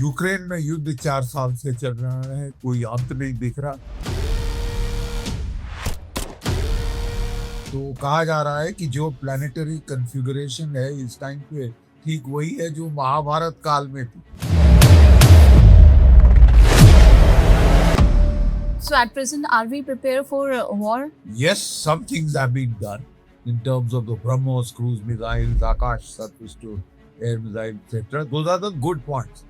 Ukraine में युद्ध 4 साल से चल रहा है, कोई अंत नहीं दिख रहा। तो कहा जा रहा है कि जो प्लानिटरी कन्फिगरेशन है इस टाइम पे ठीक वही है जो महाभारत काल में थी। So at present, are we prepared for war? Yes, some things have been done in terms of the BrahMos cruise missiles, Akash surface to air missile, etc. Those are the good points.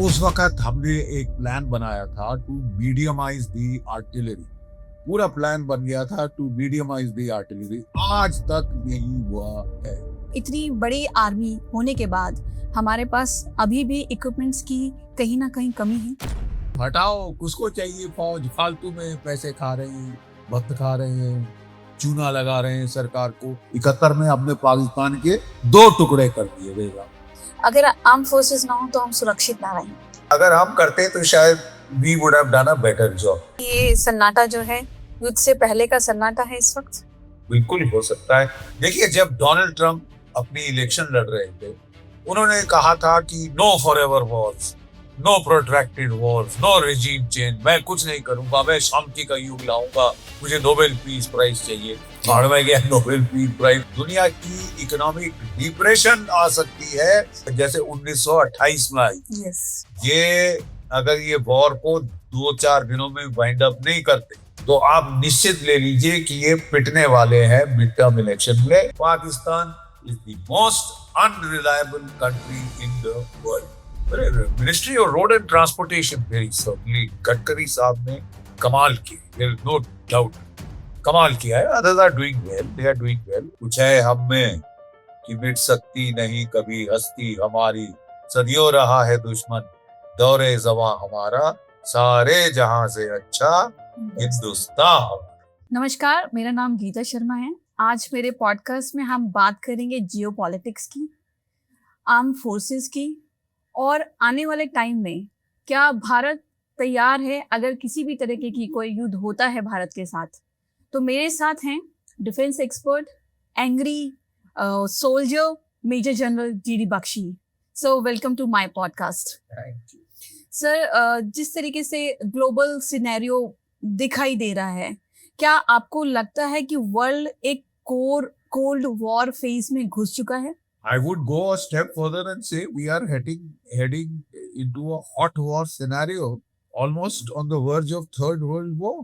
उस वक्त हमने एक plan बनाया था to मीडियमाइज the artillery. पूरा plan बन गया था टू मीडियमाइज द आर्टिलरी। आज तक नहीं हुआ है। इतनी बड़ी आर्मी होने के बाद हमारे पास अभी भी इक्विपमेंट्स की कहीं ना कहीं कमी है। हटाओ, किसको चाहिए फौज? फालतू में पैसे खा रहे हैं, वक्त खा रहे हैं, चूना लगा रहे हैं सरकार को। 71 में हमने पाकिस्तान के 2 टुकड़े कर दिए देगा। अगर आर्म फोर्सेस ना हो तो हम सुरक्षित ना रहेंगे। अगर हम करते तो शायद we would have done a better job. ये सन्नाटा जो है युद्ध से पहले का सन्नाटा है इस वक्त। बिल्कुल हो सकता है। देखिए, जब डोनाल्ड ट्रंप अपनी इलेक्शन लड़ रहे थे, उन्होंने कहा था कि no forever wars, no protracted wars, no regime change. मैं कुछ नहीं करूंगा, मैं शांति का युग लाऊंगा, मुझे नोबेल पीस प्राइज चाहिए। और में गया नोबेल पीस प्राइज। दुनिया की इकोनॉमिक डिप्रेशन आ सकती है जैसे 1928 में आई। ये अगर ये वॉर को 2-4 दिनों में वाइंड अप नहीं करते तो आप निश्चित ले लीजिए कि ये पिटने वाले हैं मिड टर्म इलेक्शन में। Pakistan is the most unreliable country in the world. Ministry of Road and Transportation, very certainly, Gadkari साहब ने कमाल की, there is no doubt, कमाल किया है। Others are doing well, they are doing well. कुछ है हम में कि मिट सकती नहीं कभी हस्ती हमारी, सदियों रहा है दुश्मन दौरे ज़वां हमारा, सारे जहां से अच्छा हिंदुस्तान। नमस्कार, मेरा नाम गीता शर्मा है। आज मेरे पॉडकास्ट में हम बात करेंगे जियोपॉलिटिक्स की, आर्म फोर्सेस की, और आने वाले टाइम में क्या भारत तैयार है अगर किसी भी तरीके की कोई युद्ध होता है भारत के साथ। तो मेरे साथ हैं defence expert, angry soldier, major general GD Bakshi. So welcome to my podcast. Sir, जिस तरीके से ग्लोबल सिनेरियो दिखाई दे रहा है, क्या आपको लगता है कि वर्ल्ड एक कोल्ड वॉर फेज में घुस चुका है? I would go a step further and say we are heading into a hot war scenario, almost on the verge of Third World War.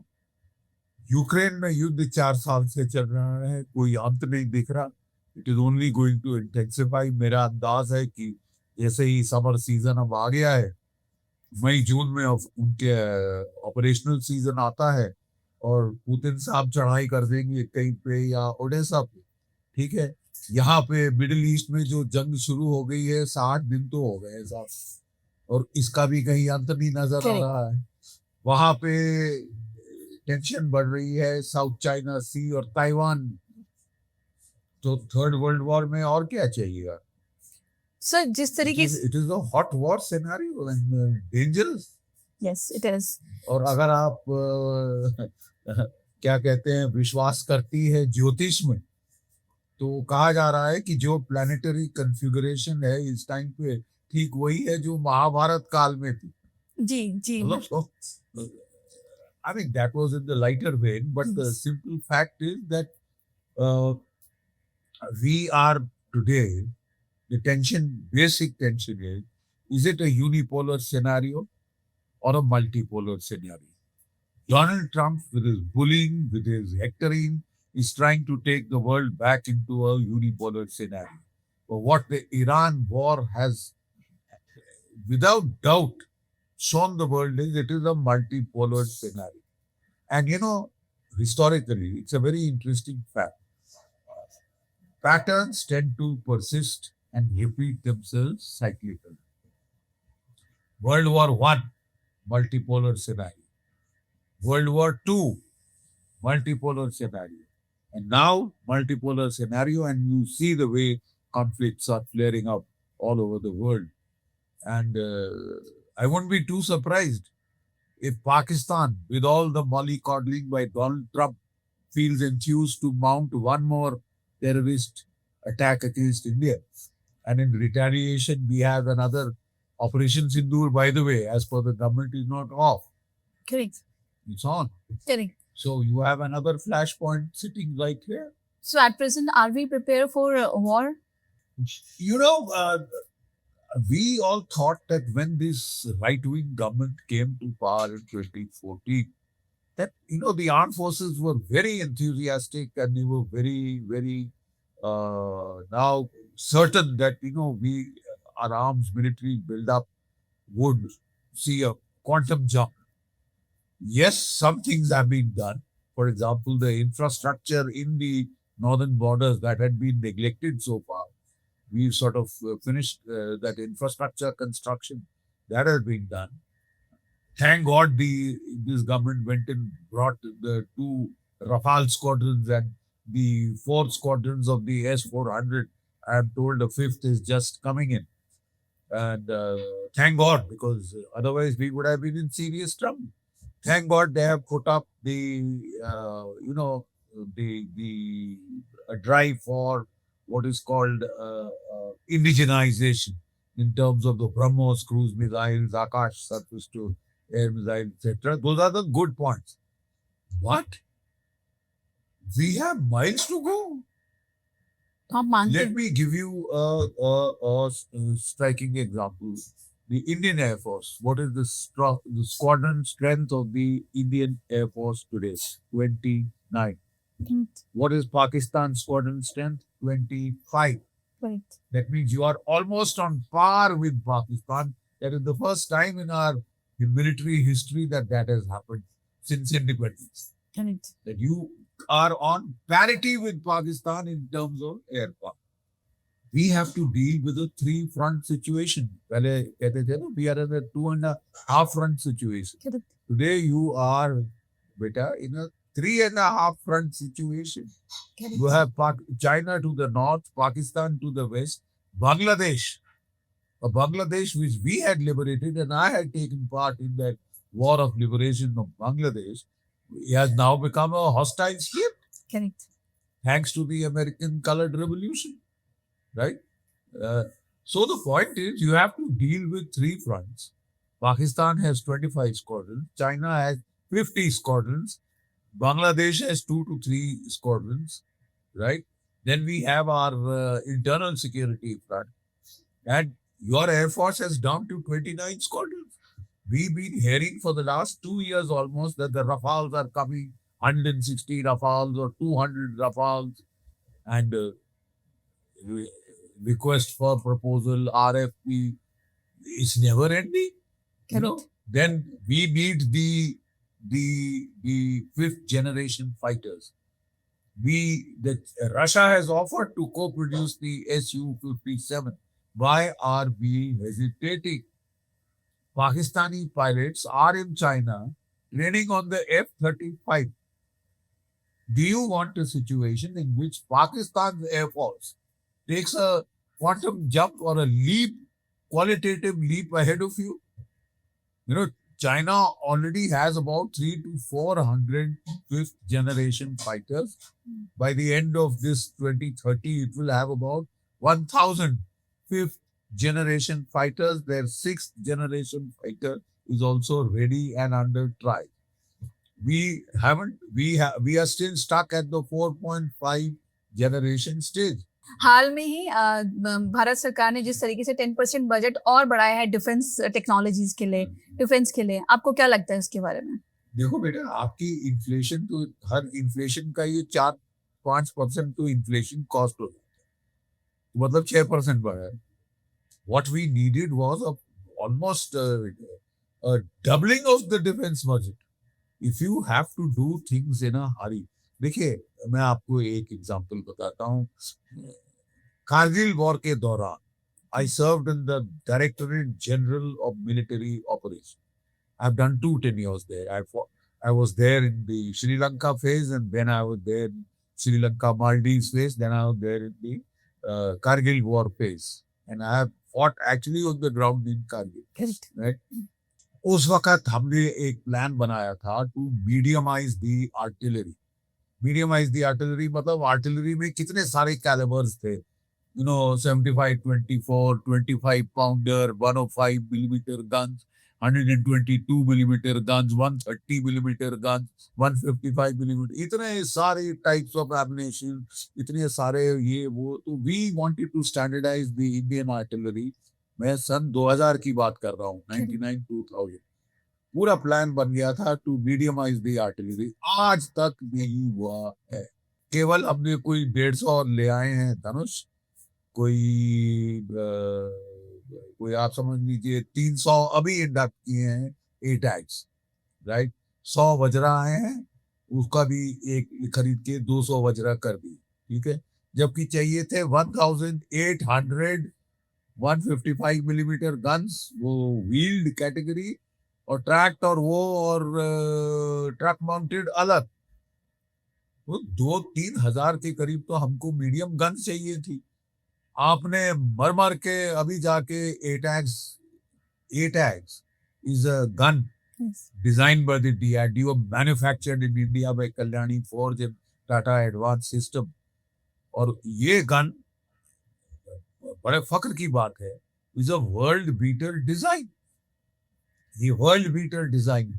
Ukraine में युद्ध 4 साल से चल रहा है, कोई अंत नहीं दिख रहा। It is only going to intensify. मेरा अंदाज है कि जैसे ही समर सीजन अब आ गया है, मई जून में उनके ऑपरेशनल सीजन आता है और पुतिन साहब चढ़ाई कर देंगे कहीं पे या ओडेसा पे। ठीक है, यहाँ पे मिडिल ईस्ट में जो जंग शुरू हो गई है 60 दिन तो हो गए साहब, और इसका भी कहीं अंत नहीं नजर आ रहा है। वहां पे टेंशन बढ़ रही है, साउथ चाइना सी और ताइवान। तो थर्ड वर्ल्ड वॉर में और क्या चाहिएगा सर? जिस तरीके से it is a hot war scenario and dangerous. Yes it is. और अगर आप क्या कहते हैं, विश्वास करती है ज्योतिष में, तो कहा जा रहा है कि जो प्लानिटरी कन्फिगरेशन है इस टाइम पे ठीक वही है जो महाभारत काल में थी। जी। I mean, that was in the lighter vein, but the simple fact is that we are today, the basic tension is it a unipolar scenario or a multipolar scenario? Donald Trump, with his bullying, with his hectoring, is trying to take the world back into a unipolar scenario. But what the Iran war has, without doubt, shown the world is it is a multipolar scenario. And historically, it's a very interesting fact. Patterns tend to persist and repeat themselves cyclically. World War I, multipolar scenario. World War II, multipolar scenario. And now, multipolar scenario, and you see the way conflicts are flaring up all over the world. And I wouldn't be too surprised if Pakistan, with all the mollycoddling by Donald Trump, feels enthused to mount one more terrorist attack against India. And in retaliation, we have another Operation Sindoor, by the way, as per the government, is not off. Correct. It's on. Correct. So you have another flashpoint sitting right here. So at present, are we prepared for war? You know, we all thought that when this right-wing government came to power in 2014, that, the armed forces were very enthusiastic and they were very, very now certain that, our arms military build-up would see a quantum jump. Yes, some things have been done. For example, the infrastructure in the northern borders that had been neglected so far, we've sort of finished that infrastructure construction. That has been done. Thank God this government went and brought the 2 Rafale squadrons and the 4 squadrons of the S-400. I am told the 5th is just coming in. And thank God, because otherwise we would have been in serious trouble. Thank God they have put up the drive for what is called indigenization in terms of the BrahMos cruise missiles, Akash surface to air missiles, etc. Those are the good points. But we have miles to go. तो आप मानते Let हैं me give you a striking example. The Indian Air Force. What is the squadron strength of the Indian Air Force today? 29. What is Pakistan's squadron strength? 25. Right. That means you are almost on par with Pakistan. That is the first time in our military history that has happened since independence. Correct. That you are on parity with Pakistan in terms of air power. We have to deal with a 3-front situation. पहले कहते थे ना, we are in a 2.5 front situation. Correct. Today you are, beta, in a 3.5 front situation. Correct. You have China to the north, Pakistan to the west, Bangladesh. Bangladesh which we had liberated, and I had taken part in that war of liberation of Bangladesh, has now become a hostile state. Correct. Thanks to the American Colored Revolution, right? So the point is, you have to deal with 3 fronts. Pakistan has 25 squadrons, China has 50 squadrons, Bangladesh has 2 to 3 squadrons, right? Then we have our internal security front, and your Air Force has down to 29 squadrons. We've been hearing for the last 2 years almost that the Rafales are coming, 160 Rafales or 200 Rafales, and request for proposal, RFP, it's never ending. Then we need the 5th generation fighters. Russia has offered to co-produce the Su-57. Why are we hesitating? Pakistani pilots are in China training on the F-35. Do you want a situation in which Pakistan's Air Force takes a quantum jump or a leap, qualitative leap ahead of you? China already has about 300 to 400 5th generation fighters. By the end of this 2030, it will have about 1,000 5th generation fighters. Their 6th generation fighter is also ready and under trial. We are still stuck at the 4.5 generation stage. हाल में ही भारत सरकार ने जिस तरीके से 10% budget और बढ़ाया है defence technologies के लिए, डिफेंस के लिए, आपको क्या लगता है इसके बारे में? देखो बेटा, आपकी इन्फ्लेशन तो हर इन्फ्लेशन का ये 4-5% तो इन्फ्लेशन कॉस्ट हो जाता है, मतलब 6% बढ़ा है. What we needed was almost a doubling of the defense budget. If you have to do things in a hurry. देखिए, मैं आपको एक एग्जांपल बताता हूँ. कारगिल वॉर के दौरान I served in the Directorate General of Military Operations. I've done 2 tenures there. I was there in the Sri Lanka phase, and then I was there in Sri Lanka Maldives phase. Then I was there in the Kargil war phase, and I have fought actually on the ground in Kargil. Correct. Right? उस वक्त हमने एक plan बनाया था to mediumize the artillery. Mediumize the artillery मतलब artillery में कितने सारे कैलिबर्स थे. 75-24, 25-pounder, 105 millimeter guns, 122 millimeter guns, 130 millimeter guns, 155 millimeter, इतने सारे types of ammunition, इतने सारे ये वो, तो we wanted to standardize the Indian artillery. मैं सन 2000 की बात कर रहा हूँ, 99-2000, पूरा प्लान बन गया था टू मीडियमाइज द आर्टिलरी। आज तक नहीं हुआ है। केवल हमने कोई 150 ले आए हैं धनुष, कोई आप समझ लीजिए 300 अभी इंडक्ट किए हैं एटैक्स, राइट। 100 वज्रा आए हैं, उसका भी एक खरीद के 200 वज्रा कर दी, ठीक है। जबकि चाहिए थे 1800 155 मिलीमीटर गन्स, वो व्हील्ड कैटेगरी, और ट्रैक्ट और वो और ट्रक माउंटेड अलग। तो 2-3 हजार के करीब तो हमको मीडियम गन्स चाहिए थी। आपने मर मर के अभी जाके attacks is a gun designed by the DRDO, manufactured in India by Kalyani Forge and Tata Advanced System, और ये गन बड़े फख्र की बात है, is a world beater design. ये वर्ल्ड बीटर डिजाइन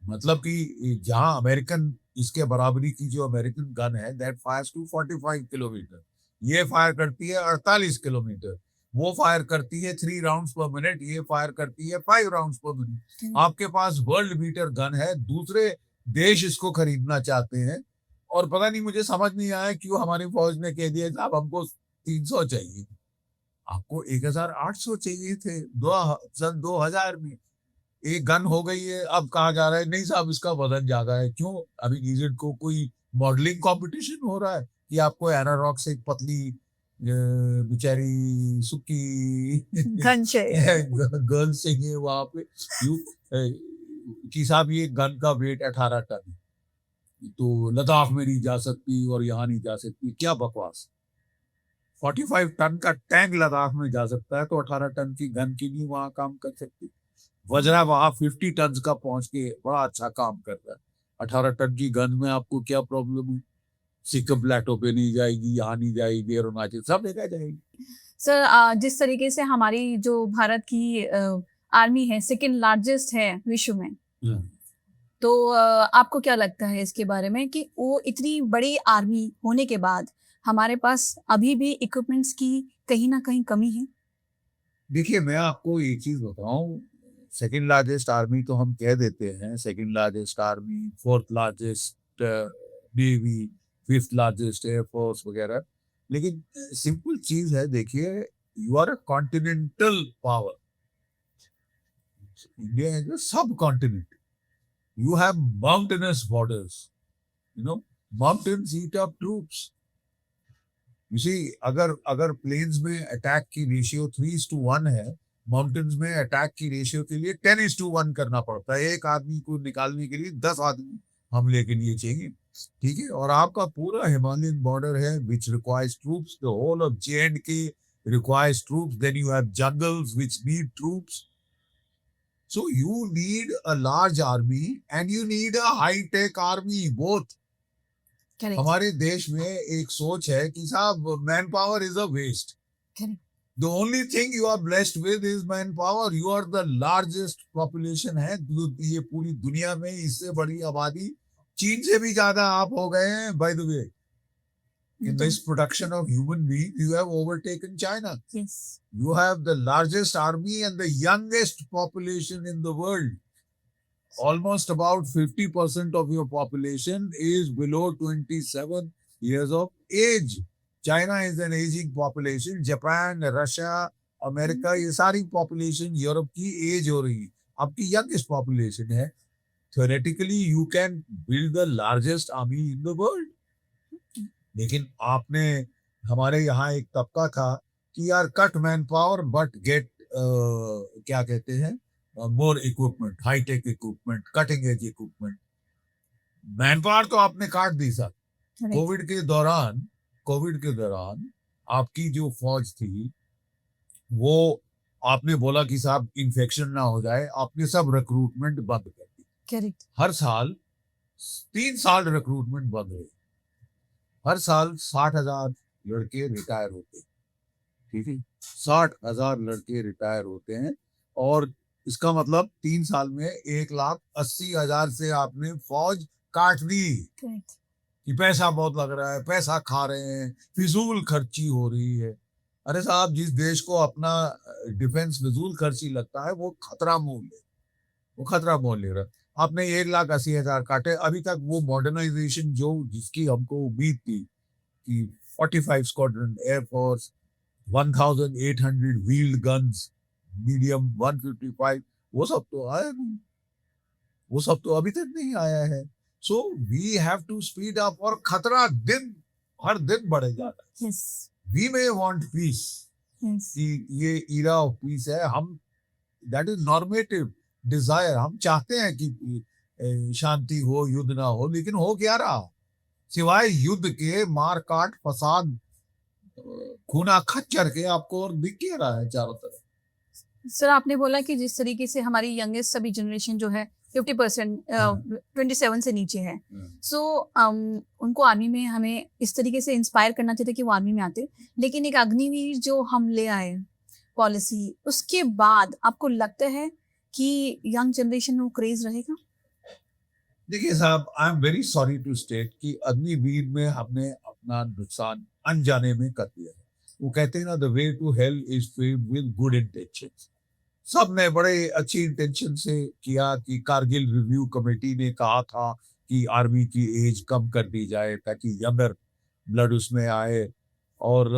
मतलब कि जहां अमेरिकन इसके बराबरी की जो अमेरिकन गन है, दैट फायर्स टू 45 किलोमीटर, ये फायर करती है 48 किलोमीटर, वो फायर करती है 3 राउंड्स पर मिनट, ये फायर करती है 5 राउंड्स पर मिनट। आपके पास वर्ल्ड बीटर गन है, दूसरे देश इसको खरीदना चाहते हैं, और पता नहीं, मुझे समझ नहीं आया क्यों हमारी फौज ने कह दिया साहब हमको 300 चाहिए, आपको 1800 चाहिए थे सन 2000 में। एक गन हो गई है, अब कहा जा रहा है नहीं साहब इसका वजन ज्यादा है। क्यों? अभी गीजेट को कोई मॉडलिंग कंपटीशन हो रहा है कि आपको एनारॉक से एक पतली बेचारी सुक्की गन चाहिए, गर्ल चाहिए वहां पे, कि साहब ये गन का वेट 18 टन, तो लद्दाख में नहीं जा सकती और यहाँ नहीं जा सकती। क्या बकवास! 45 टन का टैंक लद्दाख में जा सकता है, तो 18 टन की गन की नहीं वहां काम कर सकती। वज्रा वहां 50 टन का पहुंच के बड़ा अच्छा काम कर रहा है। 18 टन की गन में आपको क्या प्रॉब्लम है? सिक्किम प्लेटो पे नहीं जाएगी, यहाँ नहीं जाएगी, अरुणाचल सब जगह जाएगी। सर जिस तरीके से हमारी जो भारत की आर्मी है सेकंड लार्जेस्ट है विश्व में, तो आपको क्या लगता है इसके बारे में कि वो इतनी बड़ी आर्मी होने के बाद हमारे पास अभी भी इक्विपमेंट्स की कहीं ना कहीं कमी है? देखिए, मैं आपको एक चीज बताऊं, सेकंड लार्जेस्ट आर्मी तो हम कह देते हैं, second largest army, fourth largest navy, fifth largest air force वगैरह, लेकिन सिंपल चीज है, देखिए, you are a continental power, India is a subcontinent, you have mountainous borders, mountains eat up troops. You see, अगर प्लेन्स में attack की ratio 3:1 है, mountains में अटैक की रेशियो के लिए 10:1 करना पड़ता है। एक आदमी को निकालने के लिए 10 आदमी हमले के लिए चाहिए, ठीक है। और आपका पूरा हिमालयन बॉर्डर है which requires troops, the whole of J&K requires troops, then you have jungles which need troops, so you need a large army and you need a high tech army, both। Correct. हमारे देश में एक सोच है कि साहब manpower is a waste, the only thing you are blessed with is manpower, you are the largest population है ये पूरी दुनिया में, इससे बड़ी आबादी, चीन से भी ज्यादा आप हो गए हैं, by the way, in this production of human beings you have overtaken China, yes, you have the largest army and the youngest population in the world. Almost about 50% of your population is below 27 years of age. China is an aging population. Japan, Russia, America, ये सारी population Europe की as हो रही है, आपकी youngest population है। Theoretically, you can build the largest army in the world. लेकिन आपने, हमारे यहाँ एक तबका था कि यार cut manpower but get क्या कहते हैं, more equipment, high tech equipment, cutting edge equipment. Manpower तो आपने काट दी सर। कोविड के दौरान आपकी जो फौज थी, वो आपने बोला कि साहब इन्फेक्शन ना हो जाए, आपने सब रिक्रूटमेंट बंद कर दी। करेक्ट। हर साल 3 साल रिक्रूटमेंट बंद हुई, हर साल 60,000 लड़के रिटायर होते, ठीक है, 60,000 लड़के रिटायर होते हैं और इसका मतलब 3 साल में 1,80,000 से आपने फौज काट दी करेक्ट। कि पैसा बहुत लग रहा है, पैसा खा रहे हैं, फिजूल खर्ची हो रही है। अरे साहब, जिस देश को अपना डिफेंस फिजूल खर्ची लगता है वो खतरा मोल ले, वो खतरा मोल ले रहा है। आपने 1,80,000 काटे। अभी तक वो मॉडर्नाइजेशन जो जिसकी हमको उम्मीद थी कि 45 squadron air force, 1,800 wheeled guns, medium 155, वो सब तो आया नहीं, वो सब तो अभी तक नहीं आया है। So we have to speed up, और खतरा दिन हर दिन बढ़े जा रहा है। Yes. We may want peace, yes. कि ये इरा ऑफ पीस है, हम दैट इज नॉर्मेटिव डिजायर, हम चाहते हैं कि शांति हो, युद्ध ना हो, लेकिन हो क्या रहा सिवाय युद्ध के, मार काट फसाद, खूना खच्चर के आपको और दिख क्या रहा है चारों तरफ। सर, आपने बोला कि जिस तरीके से हमारी यंगेस्ट सभी जनरेशन जो है 50% 27 से नीचे है, सो उनको आर्मी में हमें इस तरीके से इंस्पायर करना चाहिए कि वो आर्मी में आते। लेकिन एक अग्निवीर जो हम ले आए पॉलिसी, उसके बाद आपको लगता है कि यंग जनरेशन में वो क्रेज रहेगा? देखिए साहब, I am very sorry to state कि अग्निवीर में हमने अपना नुकसान अनजाने में कर दिया है। वो कहते हैं ना, the way to hell is paved with good intentions. सब ने बड़े अच्छी इंटेंशन से किया कि कारगिल रिव्यू कमेटी ने कहा था कि आर्मी की एज कम कर दी जाए ताकि यंगर ब्लड उसमें आए, और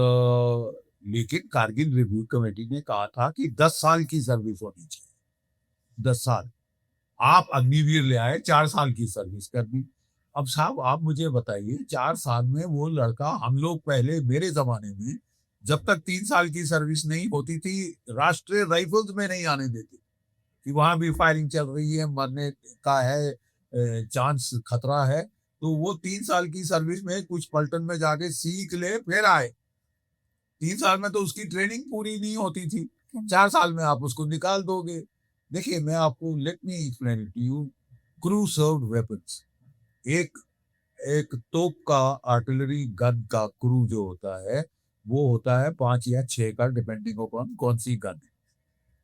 लेकिन कारगिल रिव्यू कमेटी ने कहा था कि 10 साल की सर्विस होनी चाहिए, 10 साल। आप अग्निवीर ले आए, 4 साल की सर्विस कर दी। अब साहब आप मुझे बताइए, 4 साल में वो लड़का, हम लोग पहले मेरे जमाने में जब तक 3 साल की सर्विस नहीं होती थी, राष्ट्रीय राइफल्स में नहीं आने देते कि वहां भी फायरिंग चल रही है, मरने का है चांस, खतरा है। तो वो 3 साल की सर्विस में कुछ पलटन में जाके सीख ले फिर आए। 3 साल में तो उसकी ट्रेनिंग पूरी नहीं होती थी, 4 साल में आप उसको निकाल दोगे। देखिए मैं आपको, let me explain it to you. Crew served weapons, एक एक तोप का, आर्टिलरी गन का क्रू जो होता है वो होता है 5 या 6 का, डिपेंडिंग अपॉन कौन सी गन है।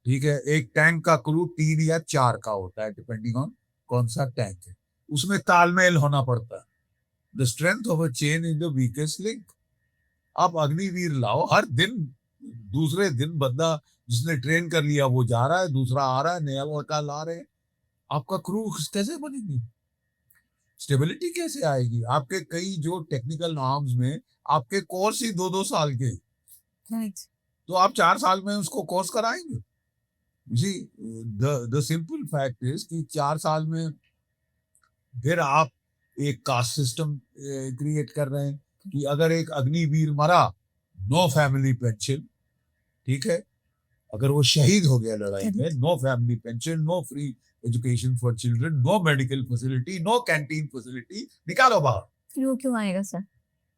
ठीक है, एक टैंक का क्रू 3 या 4 का होता है, डिपेंडिंग ऑन कौन सा टैंक है। उसमें तालमेल होना पड़ता है। The strength of a chain is the weakest link. आप अग्निवीर लाओ, हर दिन दूसरे दिन बंदा जिसने ट्रेन कर लिया वो जा रहा है, दूसरा आ रहा है, नया लड़का ला रहे हैं। आपका क्रू कैसे बनेगी? स्टेबिलिटी कैसे आएगी? आपके कई जो टेक्निकल आर्म्स में आपके कोर्स ही 2-2 साल के, राइट। तो आप 4 साल में उसको कोर्स कराएंगे? जी, द सिंपल फैक्ट इज कि 4 साल में फिर आप एक कास्ट सिस्टम क्रिएट कर रहे हैं कि अगर एक अग्निवीर मरा, नो फैमिली पेंशन। ठीक है, अगर वो शहीद हो गया लड़ाई में, no family pension, no free education for children, no medical facility, no canteen facility, निकालो बाहर। फिर वो क्यों आएगा सर?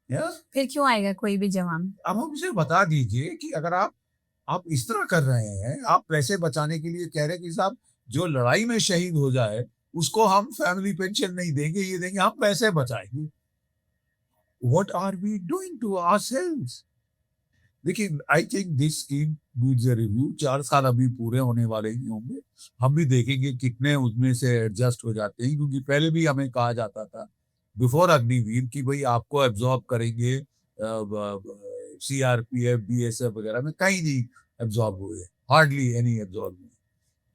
या फिर क्यों आएगा कोई भी जवान? अब हम मुझे बता दीजिए कि अगर आप इस तरह कर रहे हैं, आप पैसे बचाने के लिए कह रहे हैं कि साहब जो लड़ाई में शहीद हो जाए उसको हम फैमिली पेंशन नहीं देंगे, ये देंगे, हम पैसे बचाएंगे। What are we doing to ourselves? देखिए, I think this scheme needs a review. 4 साल अभी पूरे होने वाले ही होंगे, हम भी देखेंगे कितने उसमें से एडजस्ट हो जाते हैं, क्योंकि पहले भी हमें कहा जाता था बिफोर अग्निवीर कि भाई आपको एब्जॉर्ब करेंगे, सीआरपीएफ, बीएसएफ वगैरह में कहीं नहीं एब्जॉर्ब हुए, हार्डली एनी एब्जॉर्ब हुए।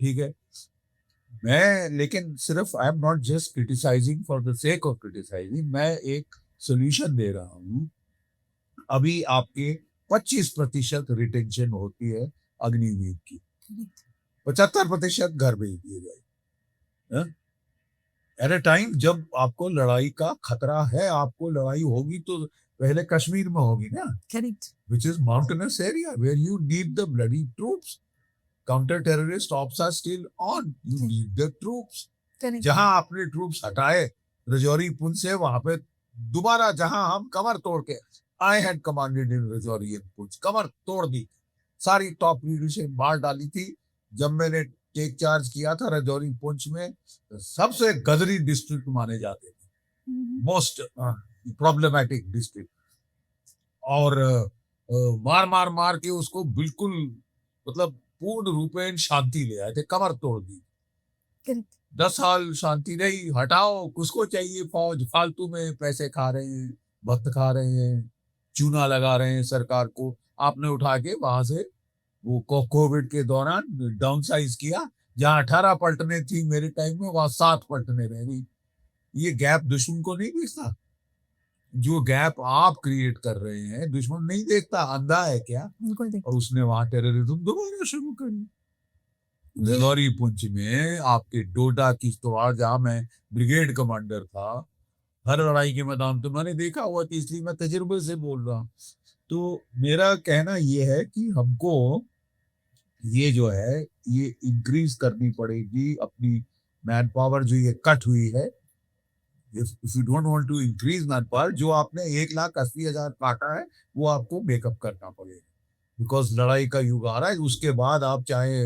ठीक है, मैं लेकिन सिर्फ I am not just criticising for the sake of criticising, मैं एक सोल्यूशन दे रहा हूँ। अभी आपके 25% रिटेंशन होती है अग्निवीर की, 75% घर भेज दिए जाए एट अ टाइम जब आपको लड़ाई का खतरा है। आपको लड़ाई होगी तो पहले कश्मीर में होगी ना, correct. which is mountainous area where you need the bloody troops. Counter-terrorist ops are still on. You need the troops. Correct. जहां आपने ट्रूप्स हटाए रजौरी पुंछ से, वहां पे दोबारा जहां हम कमर तोड़ के, I had commanded in Rajouri and Poonch, कमर तोड़ दी, सारी टॉप लीडरशिप मार डाली थी। जब मैंने टेक चार्ज किया था रजौरी पुंछ में, सबसे गदरी डिस्ट्रिक्ट माने जाते थे, मोस्ट प्रॉब्लमेटिक डिस्ट्रिक्ट। और मार मार मार के उसको बिल्कुल मतलब पूर्ण रूपेण शांति ले आए थे, कमर तोड़ दी। करेक्ट। 10 साल शांति नहीं, हटाओ, किसको चाहिए फौज, फालतू में पैसे खा रहे हैं, वक्त खा रहे हैं, चूना लगा रहे हैं सरकार को। आपने उठा के वहां से वो कोविड के दौरान डाउन साइज किया, जहां 18 पलटने थी मेरे टाइम में, वहां 7 पलटने रह गई। ये गैप दुश्मन को नहीं दिखता? जो गैप आप क्रिएट कर रहे हैं दुश्मन नहीं देखता, अंधा है क्या? बिल्कुल देख और उसने वहां टेररिज्म दोबारा शुरू कर दी। ये गौरी पुंछ में आपके डोडा किश्तवाड़, जहां मैं ब्रिगेड कमांडर था, हर लड़ाई के मैदान तो मैंने देखा हुआ था, इसलिए मैं तजुर्बे से बोल रहा हूँ। तो मेरा कहना ये है कि हमको ये जो है ये इंक्रीज करनी पड़ेगी अपनी मैन पावर, जो ये कट हुई है। If you don't want to increase manpower, जो आपने 1,80,000 काटा है वो आपको मेकअप करना पड़ेगा, बिकॉज लड़ाई का युग आ रहा है। उसके बाद आप चाहे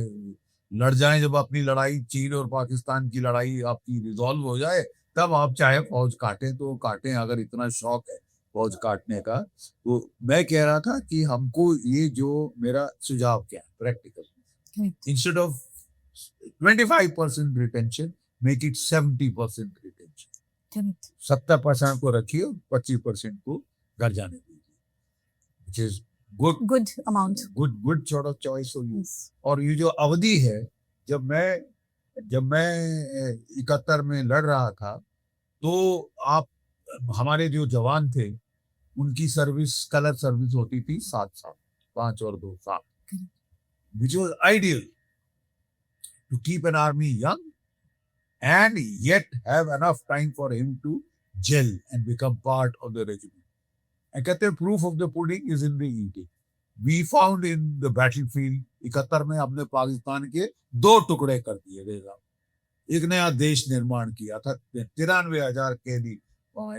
लड़ जाएं, जब अपनी लड़ाई चीन और पाकिस्तान की लड़ाई आपकी रिजॉल्व हो जाए, तब आप चाहे फौज काटें तो काटें, अगर इतना शौक है फौज काटने का। तो मैं कह रहा था कि हमको ये जो मेरा सुझाव क्या है practical, correct. Instead of 25% retention, make it 70% retention. Correct. 70% को रखिए और 25% को घर जाने दीजिए, which is good good amount. good sort of choice for you। और ये जो अवधि है, जब मैं 71 में लड़ रहा था, तो आप हमारे जो जवान थे उनकी सर्विस, कलर सर्विस होती थी 7 साल, 5 और 2 साल, which was ideal to keep an army young and yet have enough time for him to gel and become part of the regiment. And कहते हैं proof of the pudding is in the eating. We found in the battlefield 71 में हमने पाकिस्तान के 2 टुकड़े कर दिए थे साहब। एक नया देश निर्माण किया था, 93,000 कैदी।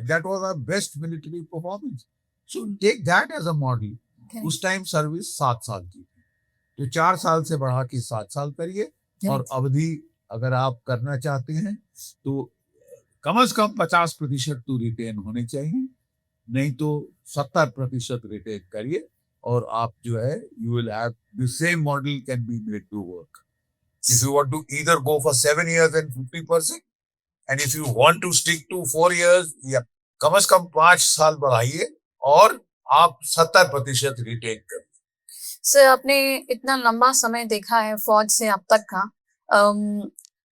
That was our best military performance. So take that as a model. उस टाइम सर्विस 7 साल की थी, तो 4 साल से बढ़ा के 7 साल करिए। और अवधि अगर आप करना चाहते हैं तो कम से कम 50% तो रिटेन होने चाहिए, नहीं तो 70% रिटेन करिए, और आप जो है you will have the same model can be made to work. If you want to either go for 7 years and 50%, and if you want to stick to 4 years, या कम से कम 5 साल बढ़ाइए और आप 70% रिटेन करिए। सर, आपने इतना लंबा समय देखा है फौज से अब तक का,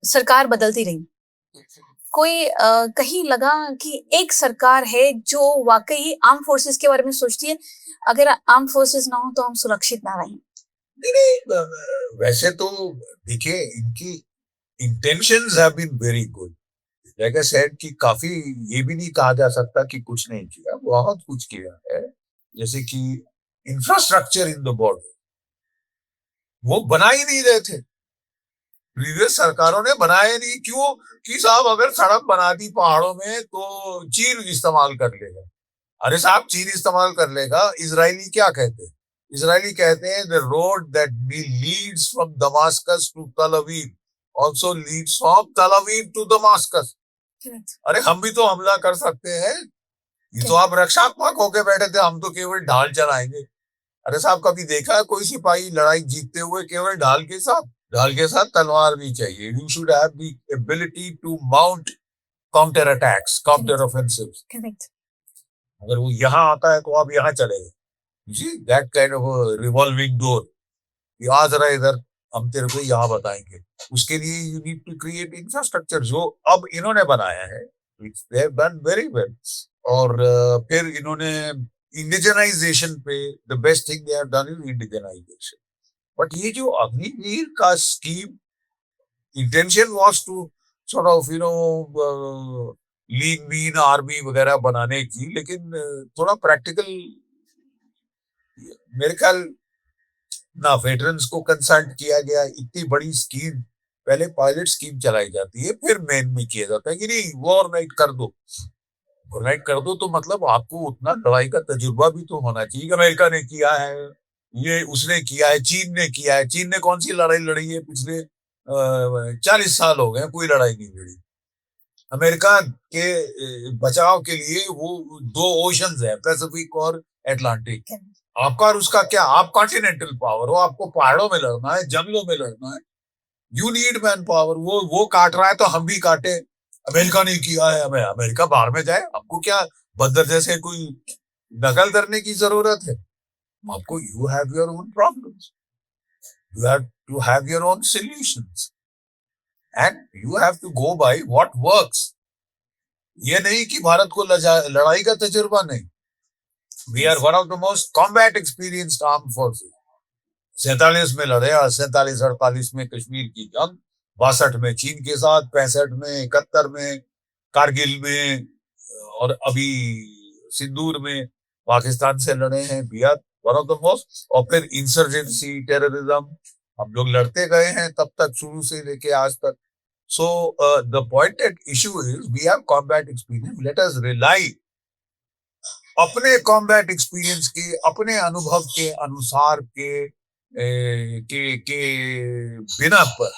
सरकार बदलती रही, कोई कहीं लगा कि एक सरकार है जो वाकई आर्म फोर्सेस के बारे में सोचती है, अगर आर्म फोर्सेस ना हो तो हम सुरक्षित ना रहें? नहीं, वैसे तो देखिए इनकी intentions have been very good. Like I said कि काफी, ये भी नहीं कहा जा सकता कि कुछ नहीं किया, बहुत कुछ किया है। जैसे कि इंफ्रास्ट्रक्चर इन द बॉर्डर वो बना ही नहीं रहे थे, प्रीवियस सरकारों ने बनाया नहीं। क्यों? कि साहब अगर सड़क बना दी पहाड़ों में तो चीन इस्तेमाल कर लेगा। अरे साहब, चीन इस्तेमाल कर लेगा, इजरायली क्या कहते हैं? इजरायली कहते हैं the road that leads from Damascus to Tel Aviv also leads from तल अवीव टू दमास्कस। अरे हम भी तो हमला कर सकते हैं, ये तो आप रक्षात्मक होके बैठे थे, हम तो केवल ढाल चलाएंगे। अरे साहब, कभी देखा है कोई सिपाही लड़ाई जीतते हुए केवल ढाल के साथ? ढाल के साथ तलवार भी चाहिए। You should have the ability to mount counter attacks, counter offensives. अगर वो यहाँ आता है तो आप यहाँ चले गए। जी, that kind of revolving door, कि आ जरा इधर, हम तेरे को यहाँ बताएंगे। उसके लिए you need to create infrastructure, जो अब इन्होंने बनाया है, they have done very well. और फिर इन्होंने इंडिजनाइजेशन पे, the best thing they have done is indigenisation. But ये जो अग्निवीर का scheme, intention was to sort of lean mean army वगैरह बनाने की, लेकिन थोड़ा प्रैक्टिकल, मेरे ख्याल ना वेटरन्स को कंसल्ट किया गया। इतनी बड़ी स्कीम, पहले पायलट स्कीम चलाई जाती है, फिर मेन में किया जाता है कि नहीं वॉर नाइट कर दो। वॉर नाइट कर दो तो मतलब आपको उतना लड़ाई का तजुर्बा भी तो होना चाहिए। अमेरिका ने किया है, ये उसने किया है, चीन ने किया है। चीन ने कौन सी लड़ाई लड़ी है? पिछले 40 साल हो गए, कोई लड़ाई नहीं लड़ी। अमेरिका के बचाव के लिए वो 2 ओशंस है, पैसिफिक और अटलांटिक। आपका और उसका क्या, आप कॉन्टिनेंटल पावर हो, आपको पहाड़ों में लड़ना है, जंगलों में लड़ना है, यू नीड मैन पावर। वो काट रहा है तो हम भी काटे, अमेरिका ने किया है, हमें अमेरिका बाहर में जाए, आपको क्या बंदर जैसे कोई नकल करने की जरूरत है? आपको, you have your own problems, you have to have your own solutions and you have to go by what works. ये नहीं कि भारत को लड़ाई का तजुर्बा नहीं। We are one of the most combat experienced arm forces. 47 में लड़े और 47-48 में कश्मीर की जंग, 62 में चीन के साथ, 65 में, 71 में कारगिल में, और अभी सिंदूर में पाकिस्तान से लड़े हैं। We are one of the most, और फिर इंसर्जेंसी, टेररिज्म, हम लोग लड़ते गए हैं तब तक, शुरू से लेके आज तक। So the pointed issue is we have combat experience. Let us rely अपने combat experience के, अपने अनुभव के अनुसार के बिना पर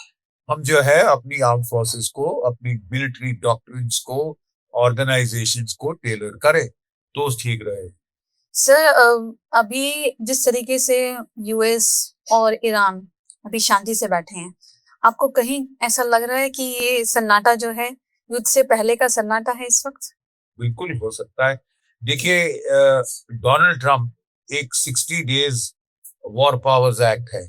हम जो है अपनी आर्म फोर्सेस को, अपनी मिलिट्री डॉक्ट्रिन्स को, ऑर्गेनाइजेशंस को टेलर करें तो ठीक रहे। सर, अभी जिस तरीके से यूएस और ईरान अभी शांति से बैठे हैं, आपको कहीं ऐसा लग रहा है कि ये सन्नाटा जो है युद्ध से पहले का सन्नाटा है इस वक्त? बिल्कुल हो सकता है। देखिए, डोनाल्ड ट्रंप एक 60 डेज वॉर पावर्स एक्ट है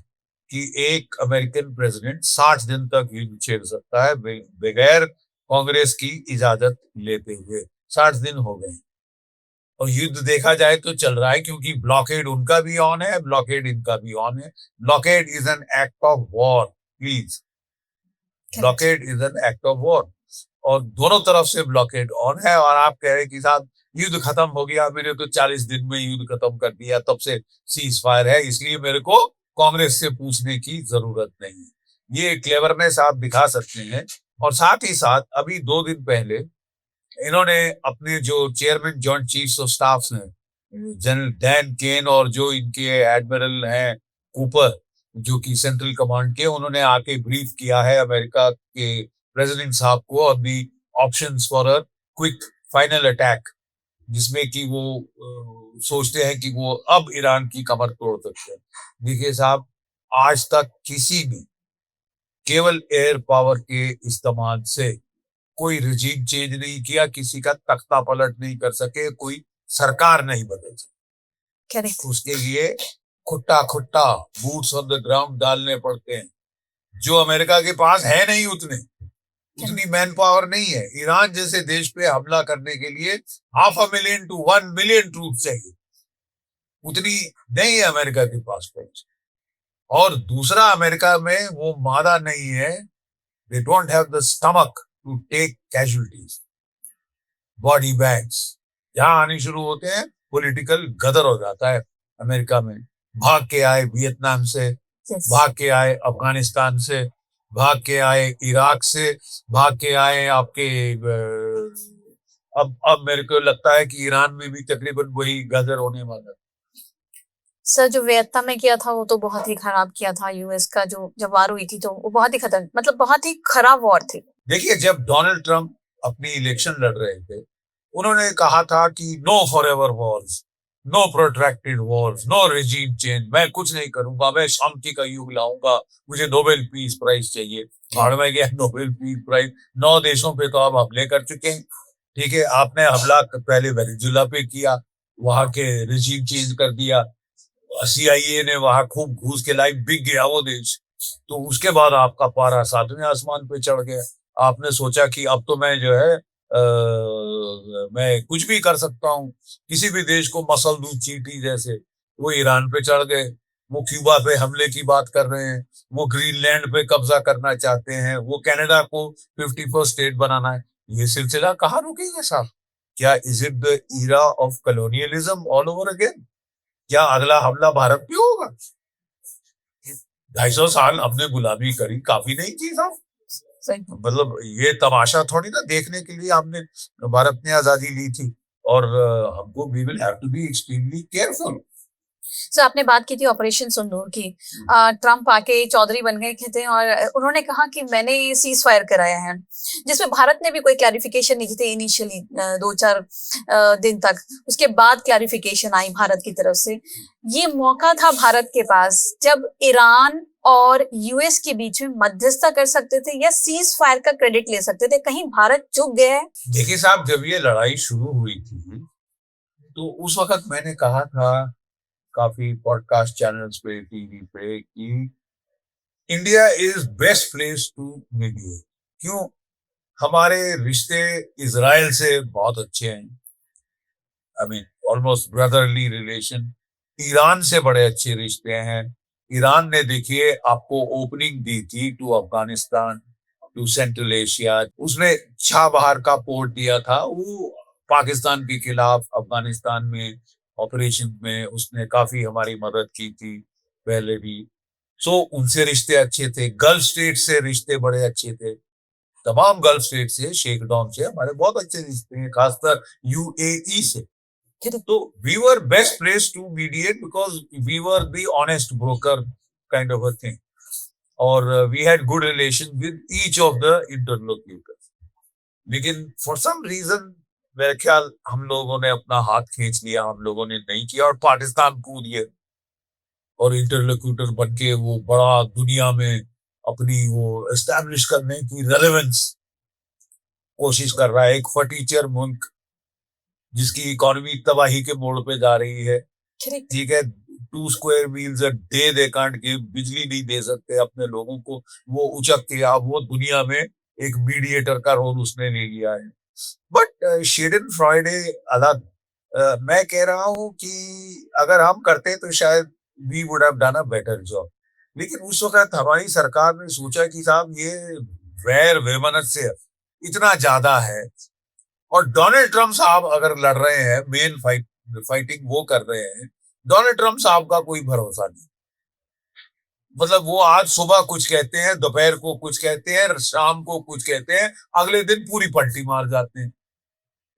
कि एक अमेरिकन प्रेसिडेंट 60 दिन तक युद्ध छेड़ सकता है बगैर कांग्रेस की इजाजत लेते हुए। 60 दिन हो गए और युद्ध देखा जाए तो चल रहा है, क्योंकि ब्लॉकेड उनका भी ऑन है, ब्लॉकेड इनका भी ऑन है। Blockade is an act of war, please, blockade is an act of war, और दोनों तरफ से ब्लॉकेड ऑन है। और आप कह रहे हैं कि साहब युद्ध खत्म हो गया, मेरे तो 40 दिन में युद्ध खत्म कर दिया, तब से सीज फायर है, इसलिए मेरे को कांग्रेस से पूछने की जरूरत नहीं। ये क्लेवरनेस आप दिखा सकते हैं। और साथ ही साथ अभी 2 दिन पहले इन्होंने अपने जो chairman joint chiefs of staff हैं, जनरल डैन केन, और जो इनके एडमिरल हैं कूपर, जो कि सेंट्रल कमांड के, उन्होंने आके ब्रीफ किया है अमेरिका के प्रेसिडेंट साहब को on the options for a quick final attack, जिसमें कि वो सोचते हैं कि वो अब ईरान की कमर तोड़ सकते हैं। देखिए साहब, आज तक किसी ने केवल एयर पावर के इस्तेमाल से कोई रिजीम चेंज नहीं किया, किसी का तख्ता पलट नहीं कर सके, कोई सरकार नहीं बदल सके। उसके लिए खुट्टा खुट्टा बूट्स ऑन द ग्राउंड डालने पड़ते हैं, जो अमेरिका के पास है नहीं, उतनी मैन पावर नहीं है। ईरान जैसे देश पे हमला करने के लिए 500,000 to 1 million ट्रूप चाहिए, उतनी नहीं है अमेरिका के पास पहुंच। और दूसरा, अमेरिका में वो मादा नहीं है, they don't have the stomach to take casualties. Body bags जहां आने शुरू होते हैं, पॉलिटिकल गदर हो जाता है अमेरिका में। भाग के आए वियतनाम से, भाग के आए अफगानिस्तान से, भाग के आए इराक से, भाग के आए आपके अब मेरे को लगता है कि ईरान में भी तकरीबन वही गदर होने वाला है। सर, जो वियतनाम में किया था वो तो बहुत ही खराब किया था। यूएस का जो जब वार हुई थी तो वो बहुत ही खतरनाक, मतलब बहुत ही खराब वॉर थी। देखिए, जब डोनाल्ड ट्रंप अपनी इलेक्शन लड़ रहे थे, उन्होंने कहा था कि no forever wars, no protracted wars, no regime change, मैं कुछ नहीं करूंगा, मैं शांति का युग लाऊंगा, मुझे नोबेल पीस प्राइज चाहिए। भाड़ में गया नोबेल पीस प्राइज। 9 देशों पे तो आप हमले कर चुके हैं, ठीक है। आपने हमला पहले वेनेजुला पे किया, वहां के रेजिम चेंज कर दिया, CIA ने वहां खूब घूस के लाई, बिक गया वो देश। तो उसके बाद आपका पारा 7वें आसमान पे चढ़ गया। आपने सोचा कि अब तो मैं जो है मैं कुछ भी कर सकता हूँ, किसी भी देश को मसल दूं चींटी जैसे। वो ईरान पे चढ़ गए, वो क्यूबा पे हमले की बात कर रहे हैं, वो ग्रीनलैंड पे कब्जा करना चाहते हैं, वो कनाडा को 51st स्टेट बनाना है। ये सिलसिला कहाँ रुकेगा साहब? क्या is it the era of colonialism all over again? क्या अगला हमला भारत पे होगा? 250 साल हमने गुलामी करी, काफी नहीं की साहब। मतलब ये तमाशा थोड़ी ना देखने के लिए हमने भारत ने आजादी ली थी। और हमको we will have to be extremely careful. Sir आपने बात की थी ऑपरेशन सिंदूर की। ट्रम्प आके चौधरी बन गए थे और उन्होंने कहा कि मैंने ये सीज फायर कराया है, जिसमें भारत ने भी कोई क्लैरिफिकेशन नहीं दी थी इनिशियली 2-4 दिन तक। उसके बाद क्लैरिफिकेशन आई भारत की तरफ से। ये मौका था भारत के पास जब ईरान और यूएस के बीच में मध्यस्थता कर सकते थे या सीज फायर का क्रेडिट ले सकते थे। कहीं भारत चूक गया है? देखिए साहब, जब ये लड़ाई शुरू हुई थी तो उस वक्त मैंने कहा था काफी पॉडकास्ट चैनल्स पे, टीवी पे, कि India is best place to mediate. क्यों? हमारे रिश्ते इजराइल से बहुत अच्छे हैं, I mean almost brotherly relation. Iran से बड़े अच्छे रिश्ते हैं। ईरान ने देखिए आपको ओपनिंग दी थी to Afghanistan, to Central Asia. उसने चाबहार का पोर्ट दिया था, वो पाकिस्तान के खिलाफ अफगानिस्तान में ऑपरेशन में उसने काफी हमारी मदद की थी पहले भी। सो उनसे रिश्ते अच्छे थे। गल्फ स्टेट से रिश्ते बड़े अच्छे थे। तमाम गल्फ स्टेट से, शेखडॉन से हमारे बहुत अच्छे रिश्ते हैं, खासकर यूएई से। तो we were best place to mediate because we were the honest broker kind of a thing, और we had good relation with each of the interlocutors. लेकिन फॉर सम रीजन मेरे ख्याल हम लोगों ने अपना हाथ खींच लिया, हम लोगों ने नहीं किया और पाकिस्तान कूद गए और इंटरलोक्यूटर बन के वो बड़ा दुनिया में अपनी वो एस्टैब्लिश करने की रेलेवेंस कोशिश कर रहा है। एक फटीचर मुल्क जिसकी इकोनॉमी तबाही के मोड़ पे जा रही है, ठीक है, 2 square meals a day they can't give, बिजली नहीं दे सकते अपने लोगों को, वो उचक के अब वो दुनिया में एक मीडिएटर का रोल उसने ले लिया है। बट शेडन फ्राइडे अलग, मैं कह रहा हूँ कि अगर हम करते तो शायद we would have done a better job. लेकिन उस वक्त हमारी सरकार ने सोचा कि साहब ये वैर वैमनस्य इतना ज्यादा है, और डोनाल्ड ट्रम्प साहब अगर लड़ रहे हैं, मेन फाइटिंग वो कर रहे हैं, डोनाल्ड ट्रम्प साहब का कोई भरोसा नहीं। मतलब वो आज सुबह कुछ कहते हैं, दोपहर को कुछ कहते हैं, शाम को कुछ कहते हैं, अगले दिन पूरी पलटी मार जाते हैं।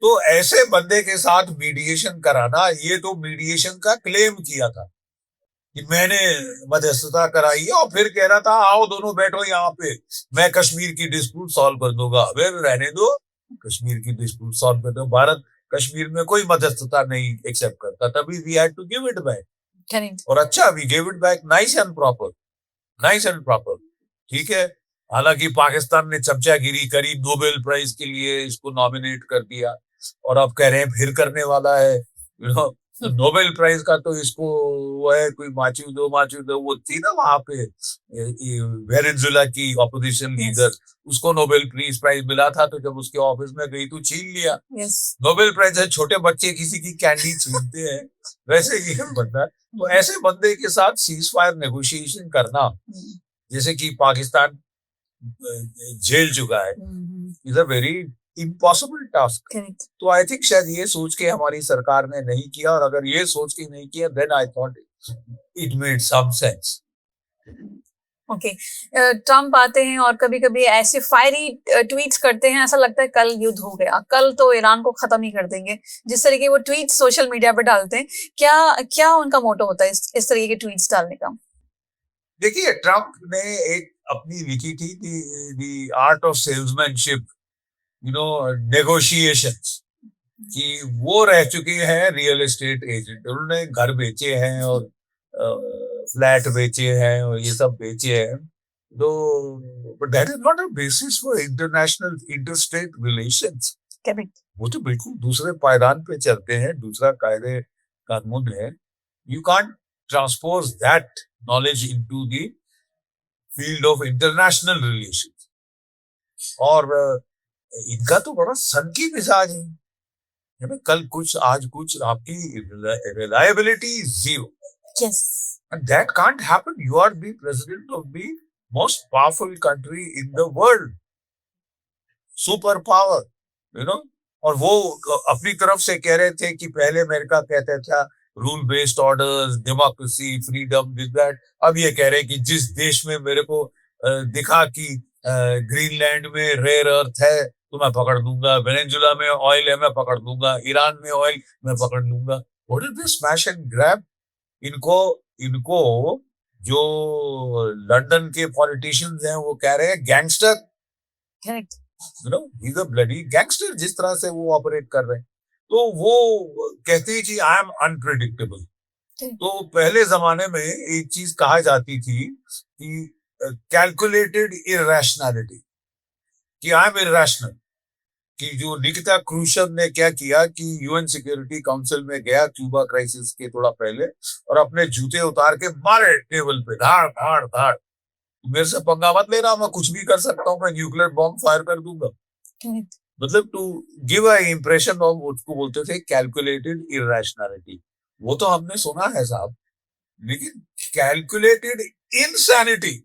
तो ऐसे बंदे के साथ मीडिएशन कराना, ये तो मीडिएशन का क्लेम किया था कि मैंने मध्यस्थता कराई है, और फिर कह रहा था आओ दोनों बैठो यहाँ पे, मैं कश्मीर की डिस्प्यूट सॉल्व कर दूंगा। अबे रहने दो, कश्मीर की डिस्प्यूट सॉल्व कर दो। भारत कश्मीर में कोई मध्यस्थता नहीं एक्सेप्ट करता, तभी we had to give it back. और अच्छा, we give it back nice and proper, nice and proper, ठीक है। हालांकि पाकिस्तान ने चमचागिरी करी, नोबेल प्राइज के लिए इसको नॉमिनेट कर दिया, और अब कह रहे हैं फिर करने वाला है, यू नो। नोबेल प्राइज का तो इसको वो है, कोई माचूदो वो थी ना वहां पे वेनेजुएला की ऑपोजिशन लीडर, उसको नोबेल प्राइज मिला था, तो जब उसके ऑफिस में गई तो छीन लिया। नोबेल प्राइज है, छोटे बच्चे किसी की कैंडी छीनते हैं, वैसे ही बंदा। तो ऐसे बंदे के साथ सीज फायर नेगोशिएशन करना, जैसे कि पाकिस्तान झेल चुका है, is a very impossible task. तो आई थिंक शायद ये सोच के हमारी सरकार ने नहीं किया, और अगर ये सोच के नहीं किया, then I thought it made some sense. Okay, Trump आते हैं और कभी कभी ऐसे फायरी ट्वीट्स करते हैं, ऐसा लगता है कल युद्ध हो गया, कल तो ईरान को खत्म ही कर देंगे। जिस तरीके वो ट्वीट सोशल मीडिया पे डालते हैं, क्या क्या उनका मोटो होता है इस तरीके के ट्वीट्स डालने का? देखिए, ट्रम्प ने एक अपनी लिखी थी the art of salesmanship, you know, negotiations, कि वो रह चुके हैं रियल एस्टेट एजेंट। उन्होंने घर बेचे हैं और फ्लैट बेचे हैं और ये सब बेचे हैं, तो but that is not a basis for international interstate relations. वो तो बिल्कुल दूसरे पायदान पे चलते हैं, दूसरा कायदे कानून है। You can't transpose that knowledge into the field of international relations। और इनका तो बड़ा सन की मिजाज है, कल कुछ आज कुछ, आपकी reliability zero। Yes. And that can't happen. You are the president of the most powerful country in the world, super power, you know। और वो अपनी तरफ से कह रहे थे कि पहले अमेरिका कहता था rule based orders, democracy, freedom, this that. अब ये कह रहे हैं कि जिस देश में मेरे को दिखा कि ग्रीनलैंड में रेयर अर्थ है तो मैं पकड़ लूंगा, वेनेजुएला में ऑयल है मैं पकड़ लूंगा, ईरान में ऑयल मैं पकड़ लूंगा। What is this smash and grab? इनको इनको जो लंदन के पॉलिटिशियंस हैं वो कह रहे हैं gangster, correct, you know, he is a bloody gangster, जिस तरह से वो ऑपरेट कर रहे हैं। तो वो कहते हैं कि आई एम अनप्रिडिक्टेबल। तो पहले जमाने में एक चीज कहा जाती थी कि कैलकुलेटेड इरेशनैलिटी, कि आई एम इरेशनल। कि जो निकिता क्रूशव ने क्या किया कि यूएन सिक्योरिटी काउंसिल में गया क्यूबा क्राइसिस के थोड़ा पहले, और अपने जूते उतार के मारे टेबल पे, धाड़ धाड़ धाड़, मेरे से पंगा मत लेना, मैं कुछ भी कर सकता हूँ, मैं न्यूक्लियर बॉम्ब फायर कर दूंगा। करेक्ट, मतलब to give a impression of, उसको बोलते थे कैलकुलेटेड इरेशनैलिटी। वो तो हमने सुना है साहब, लेकिन कैलकुलेटेड इंसैनिटी,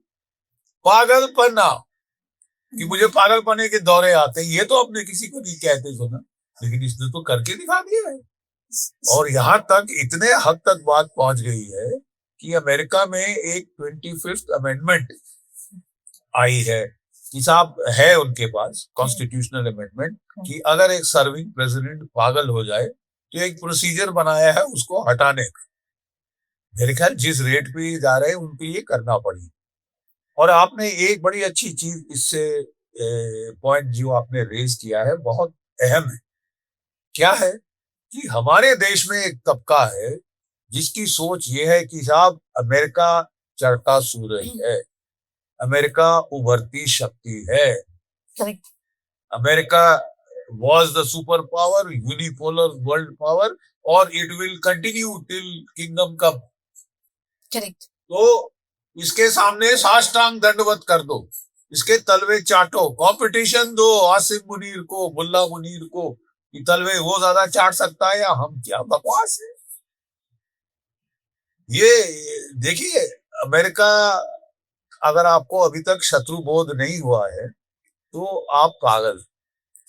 पागलपना, कि मुझे पागलपने के दौरे आते हैं, ये तो आपने किसी को नहीं कहते सुना, लेकिन इसने तो करके दिखा दिया है। और यहाँ तक, इतने हद तक बात पहुंच गई है कि अमेरिका में एक 25th अमेंडमेंट आई है कि साहब, है उनके पास कॉन्स्टिट्यूशनल अमेंडमेंट, कि अगर एक सर्विंग प्रेसिडेंट पागल हो जाए तो एक प्रोसीजर बनाया है उसको हटाने का। मेरे ख्याल जिस रेट पे जा रहे हैं उनको ये करना पड़ेगा। और आपने एक बड़ी अच्छी चीज इससे पॉइंट जो आपने रेज किया है बहुत अहम है। क्या है कि हमारे देश में एक तबका है जिसकी सोच ये है कि साहब अमेरिका चढ़ता सूरज है, अमेरिका उभरती शक्ति है, correct, America was the super power, unipolar world power, और it will continue till kingdom come। Correct, तो इसके सामने साष्टांग दंडवत कर दो, इसके तलवे चाटो, कंपटीशन दो आसिम मुनीर को, मुल्ला मुनीर को, कि तलवे वो ज्यादा चाट सकता है या हम। क्या बकवास है ये। देखिए, अमेरिका, अगर आपको अभी तक शत्रु बोध नहीं हुआ है तो आप पागल,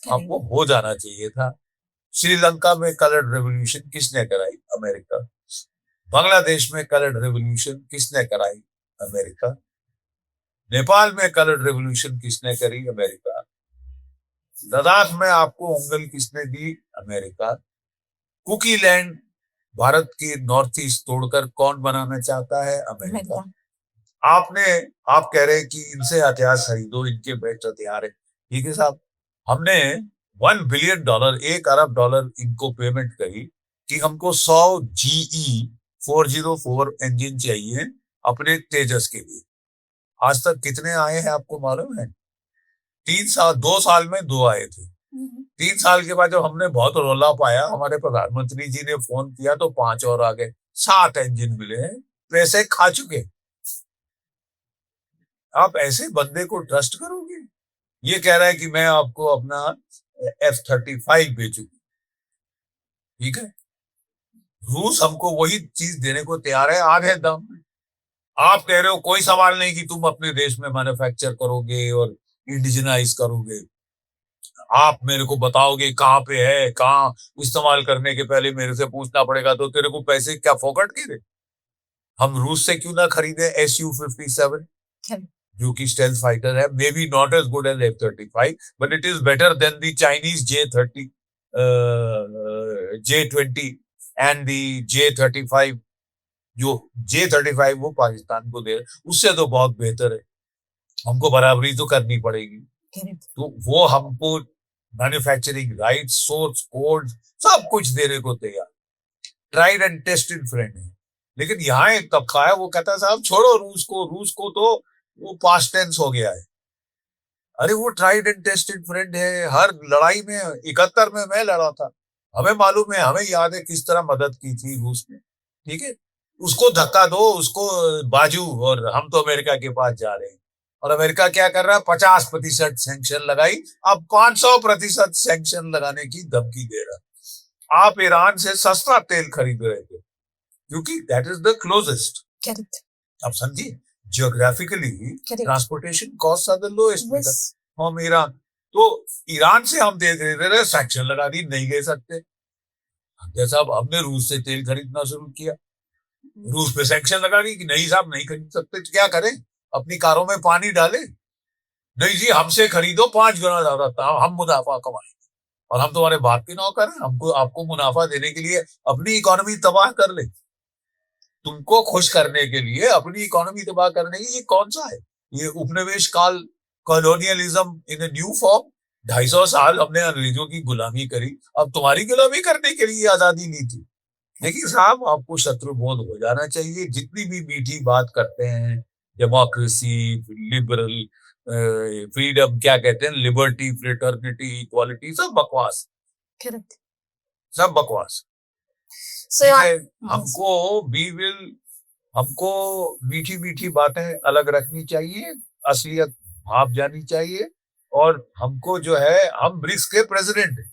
आपको हो जाना चाहिए था। श्रीलंका में कलर रेवोल्यूशन किसने कराई? अमेरिका। बांग्लादेश में कलर रेवोल्यूशन किसने कराई? अमेरिका। नेपाल में कलर रेवोल्यूशन किसने करी? अमेरिका। लद्दाख में आपको उंगल किसने दी? अमेरिका। कुकी लैंड, भारत की नॉर्थ ईस्ट तोड़कर कौन बनाना चाहता है? अमेरिका। आप कह रहे हैं कि इनसे हथियार खरीदो, इनके बेस्ट हथियार है। ठीक है साहब, हमने $1 बिलियन, $1 अरब इनको पेमेंट करी कि हमको 100 GE 404 इंजन चाहिए अपने तेजस के लिए। आज तक कितने आए हैं आपको मालूम है? 3 साल, 2 साल में 2 आए थे। 3 साल के बाद जब हमने बहुत रौला पाया, हमारे प्रधानमंत्री जी ने फोन किया तो 5 और आ गए, 7 इंजन मिले हैं, पैसे खा चुके। आप ऐसे बंदे को ट्रस्ट करोगे? ये कह रहा है कि मैं आपको अपना F-35 बेचूंगा। ठीक है, रूस हमको वही चीज देने को तैयार है आधे दाम में। आप कह रहे हो कोई सवाल नहीं कि तुम अपने देश में मैन्युफैक्चर करोगे और इंडिजिनाइज करोगे। आप मेरे को बताओगे कहाँ पे है, कहाँ इस्तेमाल करने के पहले मेरे से पूछना पड़ेगा, तो तेरे को पैसे क्या फोकट के दे? हम रूस से क्यों ना खरीदे Su-57, जो कि स्टेल्थ फाइटर है, may be not as good as F-35, but it is better then the Chinese J-30, J-20 and the J-35। जो J-35 वो पाकिस्तान को दे, उससे तो बहुत बेहतर है। हमको बराबरी तो करनी पड़ेगी। तो वो हमको मैन्युफैक्चरिंग राइट, सोर्स कोड, सब कुछ देने को तैयार, ट्राइड एंड टेस्टेड फ्रेंड है। लेकिन यहाँ एक तबका है, वो कहता है साहब छोड़ो रूस को तो वो पास्ट टेंस हो गया है। अरे वो ट्राइड एंड टेस्टेड फ्रेंड है। हर लड़ाई में 71 में मैं लड़ा था, हमें मालूम है, हमें याद है किस तरह मदद की थी रूस ने। ठीक है, उसको धक्का दो, उसको बाजू, और हम तो अमेरिका के पास जा रहे हैं। और अमेरिका क्या कर रहा है? 50% सैंक्शन लगाई, अब 500% सैंक्शन लगाने की धमकी दे रहा है। आप ईरान से सस्ता तेल खरीद रहे थे क्योंकि दैट इज द क्लोजेस्ट। आप समझिए, geographically transportation cost are the lowest from Iran. तो ईरान से हम दे रहे, सैंक्शन लगा दी, नहीं ले सकते। जैसा अब हमने रूस से तेल खरीदना शुरू किया, रूस पे सैंक्शन लगा दी कि नहीं साहब नहीं खरीद सकते। तो क्या करें? अपनी कारों में पानी डाले? नहीं जी, हमसे खरीदो 5 गुना ज्यादा, हम मुनाफा कमाएंगे, और हम तुम्हारे बाप के नौकर हैं, हमको आपको मुनाफा देने के लिए अपनी इकोनॉमी तबाह कर ले। तुमको खुश करने के लिए, अपनी इकोनॉमी तबाह करने की, ये कौन सा है? ये उपनिवेश काल, colonialism in a new form. 250 साल हमने अंग्रेजों की गुलामी करी, अब तुम्हारी गुलामी करने के लिए आजादी ली थी। देखिए साहब, आपको शत्रुबोध हो जाना चाहिए। जितनी भी मीठी बात करते हैं, डेमोक्रेसी, लिबरल, फ्रीडम, क्या कहते हैं, लिबर्टी, फ्रेटर्निटी, इक्वालिटी, सब बकवास, करेक्ट। सब बकवास। सो ठीक है, हमको मीठी मीठी बातें अलग रखनी चाहिए, असलियत भाप जानी चाहिए। और हमको जो है, हम ब्रिक्स के प्रेसिडेंट हैं,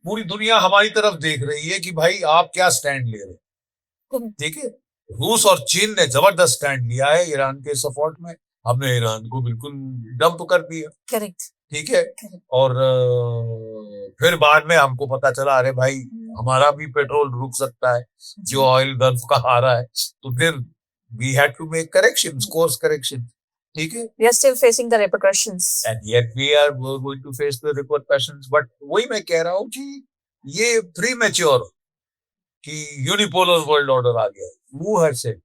पूरी दुनिया हमारी तरफ देख रही है कि भाई आप क्या स्टैंड ले रहे हैं। ठीक है, रूस और चीन ने जबरदस्त स्टैंड लिया है ईरान के सपोर्ट में, हमने ईरान को बिल्कुल डंप कर दिया। करेक्ट। ठीक है, और फिर बाद में हमको पता चला, अरे भाई हमारा भी पेट्रोल रुक सकता है, जो ऑयल गल्फ का आ रहा है, तो फिर we had to make corrections, course correction. ठीक है, we are still facing the repercussions, and yet we are going to face the repercussions। but वही मैं कह रहा हूँ कि ये प्रीमेच्योर कि यूनिपोलर वर्ल्ड ऑर्डर आ गया है। Who has said?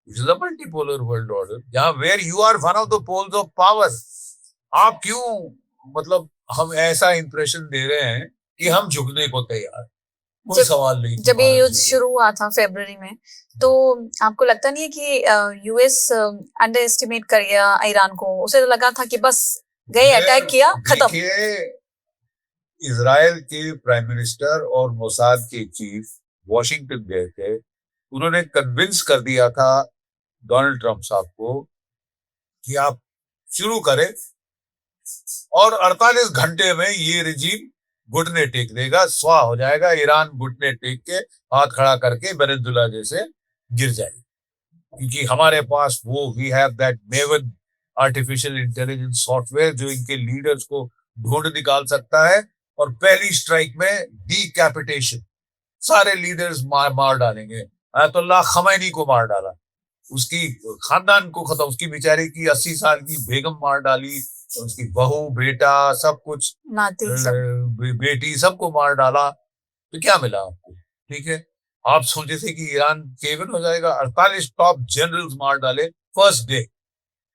It is a multipolar world order, जहाँ where you are one of the poles of power। आप क्यों, मतलब हम ऐसा इंप्रेशन दे रहे हैं कि हम झुकने को तैयार, कोई सवाल नहीं। जब ये युद्ध शुरू हुआ था फरवरी में, तो आपको लगता नहीं है कि यूएस अंडर एस्टिमेट कर गया ईरान को? उसे तो लगा था कि बस गए, अटैक किया, खत्म। देखिए, इजराइल के प्राइम मिनिस्टर और मोसाद के चीफ वॉशिंगटन गए थे, उन्होंने कन्विंस कर दिया था डोनाल्ड ट्रंप साहब को कि आप शुरू करें, और 48 घंटे में ये रिजीम घुटने टेक देगा, स्वाह हो जाएगा, ईरान घुटने टेक के हाथ खड़ा करके वेनेजुला जैसे गिर जाएगा। क्योंकि हमारे पास we have that Maven artificial intelligence software जो इनके लीडर्स को ढूंढ निकाल सकता है, और पहली स्ट्राइक में डीकैपिटेशन, सारे लीडर्स मार डालेंगे। आयतुल्लाह खमैनी को मार डाला, उसकी खानदान को खत्म, उसकी बेचारी की 80 साल की बेगम मार डाली, उसकी बहू, बेटा, सब कुछ, बेटी, सबको मार डाला। तो क्या मिला आपको? ठीक है, आप सोचे थे कि ईरान केवन हो जाएगा? 48 टॉप जनरल्स मार डाले फर्स्ट डे,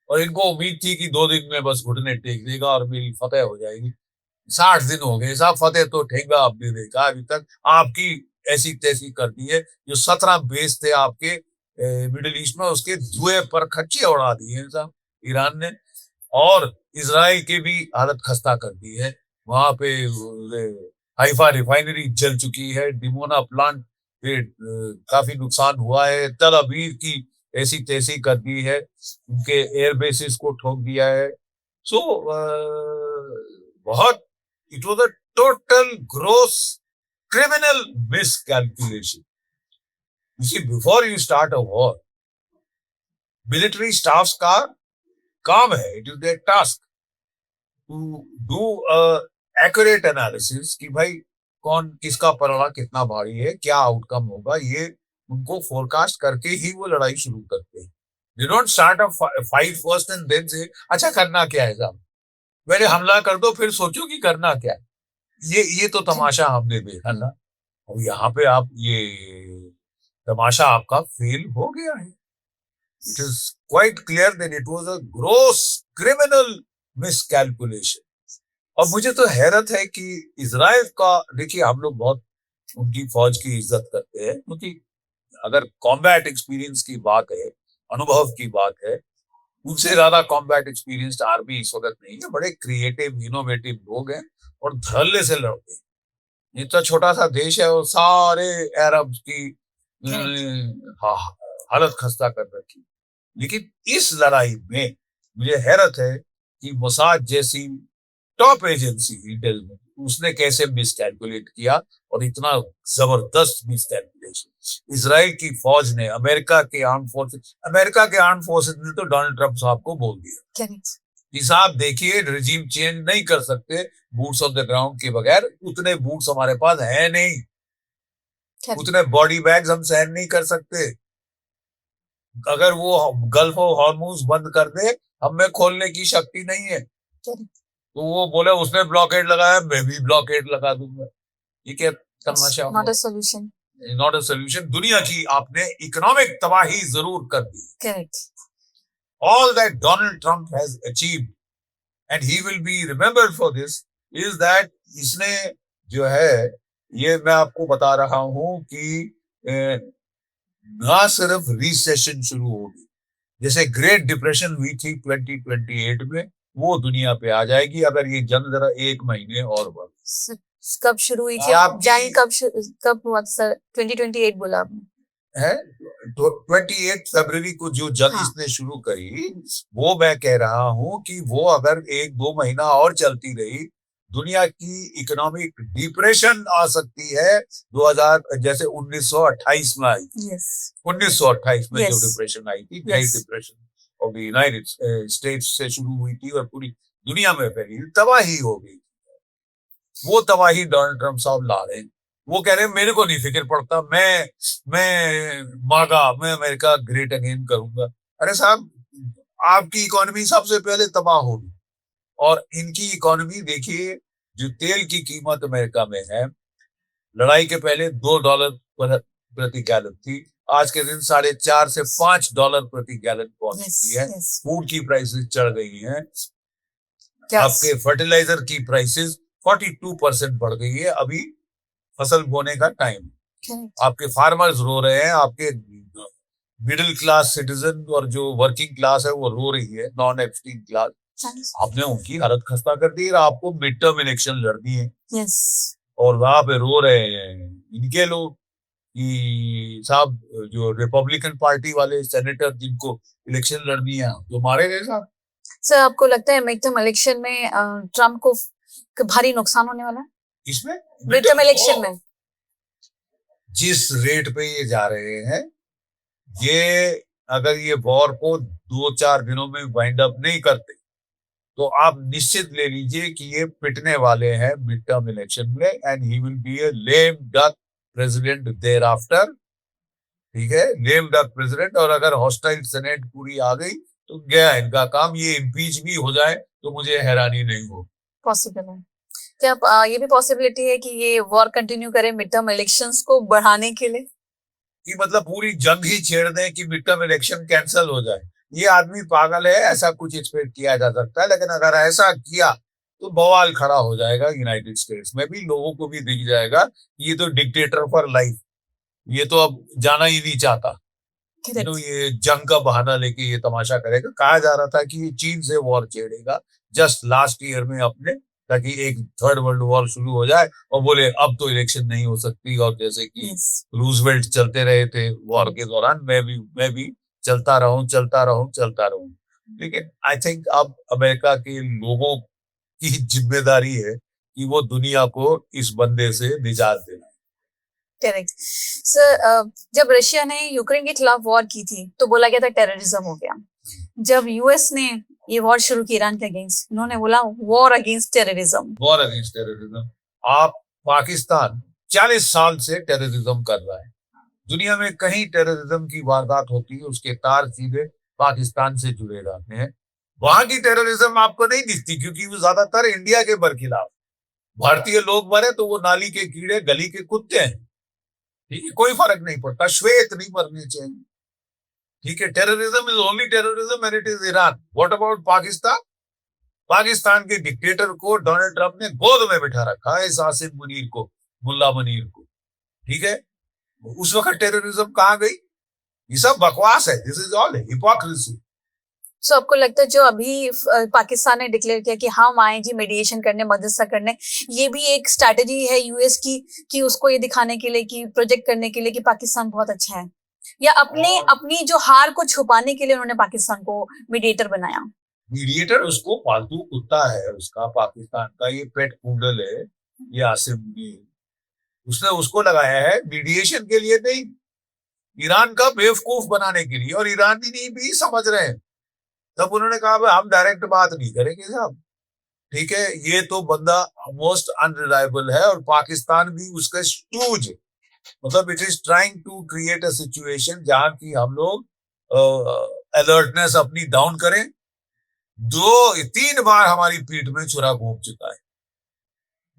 और इनको उम्मीद थी कि 2 दिन में बस घुटने टेक देगा और मेरी फतेह हो जाएगी। 60 दिन हो गए साहब, फतेह तो ठेंगा आपने देखा अभी तक? आपकी ऐसी तैसी कर दी है। जो 17 बेस थे आपके मिडिल ईस्ट में, उसके धुएं पर खच्चे उड़ा दिए साहब ईरान ने, और इजराइल की भी हालत खस्ता कर दी है। वहां पे हाइफा रिफाइनरी जल चुकी है, डिमोना प्लांट पे काफी नुकसान हुआ है, तल अवीव की ऐसी तैसी कर दी है, उनके एयर बेसिस को ठोक दिया है। सो बहुत, it was a total gross criminal miscalculation। You see, before you start a war, military staffs का काम है, it is their task to do a accurate analysis कि भाई कौन किसका पलड़ा कितना भारी है, क्या आउटकम होगा, ये उनको फोरकास्ट करके ही वो लड़ाई शुरू करते हैं। They don't start a fight first and then say अच्छा करना क्या है साहब, पहले हमला कर दो फिर सोचो कि करना क्या है। ये तो तमाशा हमने देखा ना, और यहाँ पे आप ये तमाशा आपका फेल हो गया है। It is quite clear that it was a gross criminal miscalculation. और मुझे तो हैरत है कि इजराइल का, देखिए हम लोग बहुत उनकी फौज की इज्जत करते हैं, क्योंकि अगर कॉम्बैट एक्सपीरियंस की बात है, अनुभव की बात है, उनसे ज्यादा कॉम्बैट एक्सपीरियंस्ड आर्मी इस वक्त नहीं है। बड़े क्रिएटिव, इनोवेटिव लोग हैं और धड़ल्ले से लड़ते हैं। इतना छोटा सा देश है और सारे अरब की हालत खस्ता कर रखी। लेकिन इस लड़ाई में मुझे हैरत है कि मोसाद जैसी टॉप एजेंसी इंटेलिजेंस, उसने कैसे मिसकैलकुलेट किया, और इतना जबरदस्त मिसकैलकुलेशन इजराइल की फौज ने, अमेरिका के आर्म फोर्सेस ने तो डोनाल्ड ट्रंप साहब को बोल दिया कि साहब देखिए, रिजीम चेंज नहीं कर सकते बूट्स ऑन द ग्राउंड के बगैर, उतने बूट्स हमारे पास है नहीं, उतने बॉडी बैग्स हम सहन नहीं कर सकते। अगर वो गल्फ ऑफ हॉर्मुज बंद कर दे, हमें खोलने की शक्ति नहीं है। तो वो बोले उसने ब्लॉकेड लगाया, मैं भी ब्लॉकेड लगा दूंगा। ये क्या तमाशा? Not a solution. Not a solution. दुनिया की आपने इकोनॉमिक तबाही जरूर कर दी। Correct. All that Donald Trump has achieved and he will be remembered for this is that इसने जो है, ये मैं आपको बता रहा हूं कि ना सिर्फ रिसेशन शुरू होगी, जैसे ग्रेट डिप्रेशन हुई थी 2028 में, वो दुनिया पे आ जाएगी अगर ये जंग जरा 1 महीने और बढ़। कब शुरू हुई थी? जंग कब हुआ सर? 2028 बोला आपने है? 28 फरवरी को जो जंग हाँ। इसने शुरू करी, वो मैं कह रहा हूं कि वो अगर 1-2 महीना और चलती रही, दुनिया की इकोनॉमिक डिप्रेशन आ सकती है 2000, जैसे 1928 में आई। यस 1928 में जो Yes. डिप्रेशन आई थी, great depression of the United states से शुरू हुई थी और पूरी दुनिया में फैली, तबाही हो गई। वो तबाही डोनाल्ड ट्रम्प साहब ला रहे हैं। वो कह रहे हैं मेरे को नहीं फिक्र पड़ता, मैं अमेरिका ग्रेट अगेन करूंगा। अरे साहब, आपकी इकोनॉमी सबसे पहले तबाह होगी। और इनकी इकोनॉमी देखिए, जो तेल की कीमत अमेरिका में है, लड़ाई के पहले $2 प्रति गैलन थी, आज के दिन $4.5 से $5 प्रति गैलन पहुंच चुकी है। फूड की प्राइसेस चढ़ गई हैं। आपके फर्टिलाइजर की प्राइसेस 42% बढ़ गई है। अभी फसल बोने का टाइम, आपके फार्मर्स रो रहे हैं, आपके मिडिल क्लास सिटीजन और जो वर्किंग क्लास है वो रो रही है, नॉन एब्सटीन क्लास। आपने उनकी हालत खस्ता कर दी। आपको मिड टर्म इलेक्शन लड़नी है और वहां पे रो रहे हैं इनके लोग कि साहब, जो रिपब्लिकन पार्टी वाले सेनेटर जिनको इलेक्शन लड़नी है, जो मारे गए साहब। सर, आपको लगता है मिड टर्म इलेक्शन में ट्रम्प को भारी नुकसान होने वाला है? इसमें मिड टर्म इलेक्शन में जिस रेट पे ये जा रहे हैं, ये अगर ये वॉर को 2-4 दिनों में वाइंड अप नहीं करते, तो आप निश्चित ले लीजिए कि ये पिटने वाले हैं मिड टर्म इलेक्शन में, and he will be a lame duck president thereafter. ठीक है, लेम डक प्रेसिडेंट। और अगर हॉस्टाइल सेनेट पूरी आ गई तो गया इनका काम। ये इम्पीच भी हो जाए तो मुझे हैरानी नहीं हो। पॉसिबल है क्या? ये भी पॉसिबिलिटी है कि ये वॉर कंटिन्यू करे मिड टर्म इलेक्शंस को बढ़ाने के लिए, कि मतलब पूरी जंग ही छेड़ दें कि मिड टर्म इलेक्शन कैंसिल हो जाए। ये आदमी पागल है, ऐसा कुछ एक्सपेक्ट किया जा सकता है। लेकिन अगर ऐसा किया तो बवाल खड़ा हो जाएगा यूनाइटेड स्टेट्स में भी। लोगों को भी दिख जाएगा ये तो डिक्टेटर फॉर लाइफ, ये तो अब जाना ही नहीं चाहता। ये जंग का बहाना लेके ये तमाशा करेगा। कहा जा रहा था कि ये चीन से वॉर छेड़ेगा जस्ट लास्ट ईयर में अपने, ताकि एक थर्ड वर्ल्ड वॉर शुरू हो जाए और बोले अब तो इलेक्शन नहीं हो सकती। और जैसे कि रूजवेल्ट चलते रहे थे वॉर के दौरान, मैं भी चलता रहूं। लेकिन आई थिंक अब अमेरिका के लोगों की जिम्मेदारी है कि वो दुनिया को इस बंदे से निजात देना। Correct sir. जब रशिया ने यूक्रेन के खिलाफ वॉर की थी तो बोला गया था टेररिज्म हो गया। जब यूएस ने ये वॉर शुरू की ईरान के अगेंस्ट, उन्होंने बोला वॉर अगेंस्ट टेररिज्म। आप पाकिस्तान 40 साल से टेररिज्म कर रहा है। दुनिया में कहीं टेररिज्म की वारदात होती है, उसके तार सीधे पाकिस्तान से जुड़े रहते हैं। वहां की टेररिज्म आपको नहीं दिखती क्योंकि वो ज्यादातर इंडिया के बरखिलाफ। भारतीय लोग मरे तो वो नाली के कीड़े, गली के कुत्ते हैं। ठीक है, कोई फर्क नहीं पड़ता। श्वेत नहीं मरने चाहिए। ठीक है, terrorism is only terrorism and it is Iran. What about Pakistan? Pakistan के डिक्टेटर को डोनाल्ड ट्रंप ने गोद में बिठा रखा है, इस आसिम मुनीर को, मुल्ला मुनीर को। ठीक है, उस वक्त टेररिज्म कहाँ गई? ये सब बकवास है। This is all hypocrisy. So आपको लगता है जो अभी पाकिस्तान ने डिक्लेयर किया कि हम आए जी मीडिएशन करने, मध्यस्थता करने, ये भी एक स्ट्रैटेजी है यूएस की कि उसको ये दिखाने के लिए, कि प्रोजेक्ट करने के लिए कि पाकिस्तान बहुत अच्छा है, या अपनी जो हार को छुपाने के लिए उन्होंने पाकिस्तान को मीडिएटर बनाया? मीडिएटर उसको पालतू कुत्ता है उसका, पाकिस्तान का ये पेट पूडल है, ये आसिम मुनीर। उसने उसको लगाया है मीडिएशन के लिए नहीं, ईरान का बेवकूफ बनाने के लिए। और ईरानी भी समझ रहे हैं। तब उन्होंने कहा हम डायरेक्ट बात नहीं करेंगे साहब। ठीक है, ये तो बंदा मोस्ट अनरिलायबल है और पाकिस्तान भी उसका स्टूज है। मतलब it is trying to create a situation जहां की हम लोग अलर्टनेस अपनी डाउन करें। 2-3 बार हमारी पीठ में छुरा घूम चुका है।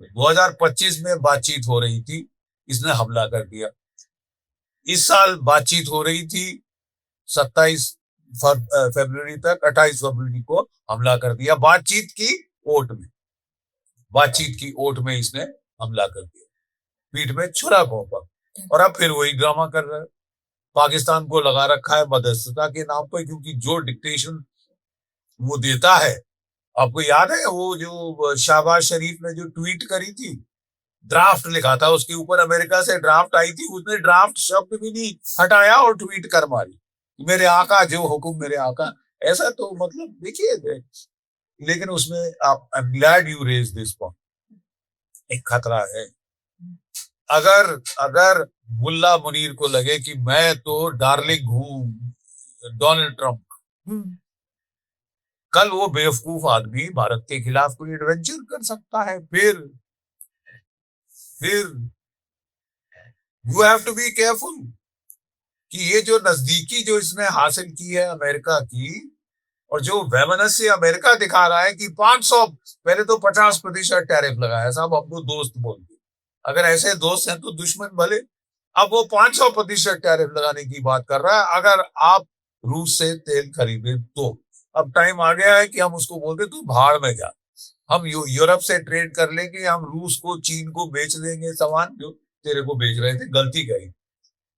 2025 में बातचीत हो रही थी, इसने हमला कर दिया। इस साल बातचीत हो रही थी 27 फरवरी तक, 28 फरवरी को हमला कर दिया। बातचीत की ओट में इसने हमला कर दिया, पीठ में छुरा घोंपा, और अब फिर वही ड्रामा कर रहा है। पाकिस्तान को लगा रखा है मध्यस्थता के नाम पर, क्योंकि जो डिक्टेशन वो देता है, आपको याद है वो जो शहबाज शरीफ ने जो ट्वीट करी थी, ड्राफ्ट लिखा था उसके ऊपर, अमेरिका से ड्राफ्ट आई थी, उसने ड्राफ्ट शब्द भी नहीं हटाया और ट्वीट कर मारी, मेरे आका जो हुक्म मेरे आका। ऐसा तो मतलब देखिए, लेकिन उसमें आप, I am glad you raise this point, एक खतरा है। अगर मुल्ला मुनीर को लगे कि मैं तो डार्लिंग हूं डोनाल्ड ट्रंप, कल वो बेवकूफ आदमी भारत के खिलाफ कोई एडवेंचर कर सकता है। फिर you have to be careful कि ये जो नजदीकी जो इसने हासिल की है अमेरिका की, और जो वैमनस्य अमेरिका दिखा रहा है कि 500, पहले तो 50% टैरिफ लगाया साहब, हम तो दोस्त बोलते, अगर ऐसे दोस्त हैं तो दुश्मन भले। अब वो 500% टैरिफ लगाने की बात कर रहा है अगर आप रूस से तेल खरीदे तो। अब टाइम आ गया है कि हम उसको बोलते तू भाड़ में जा, हम यूरोप से ट्रेड कर लेंगे, हम रूस को चीन को बेच देंगे सामान जो तेरे को बेच रहे थे, गलती करी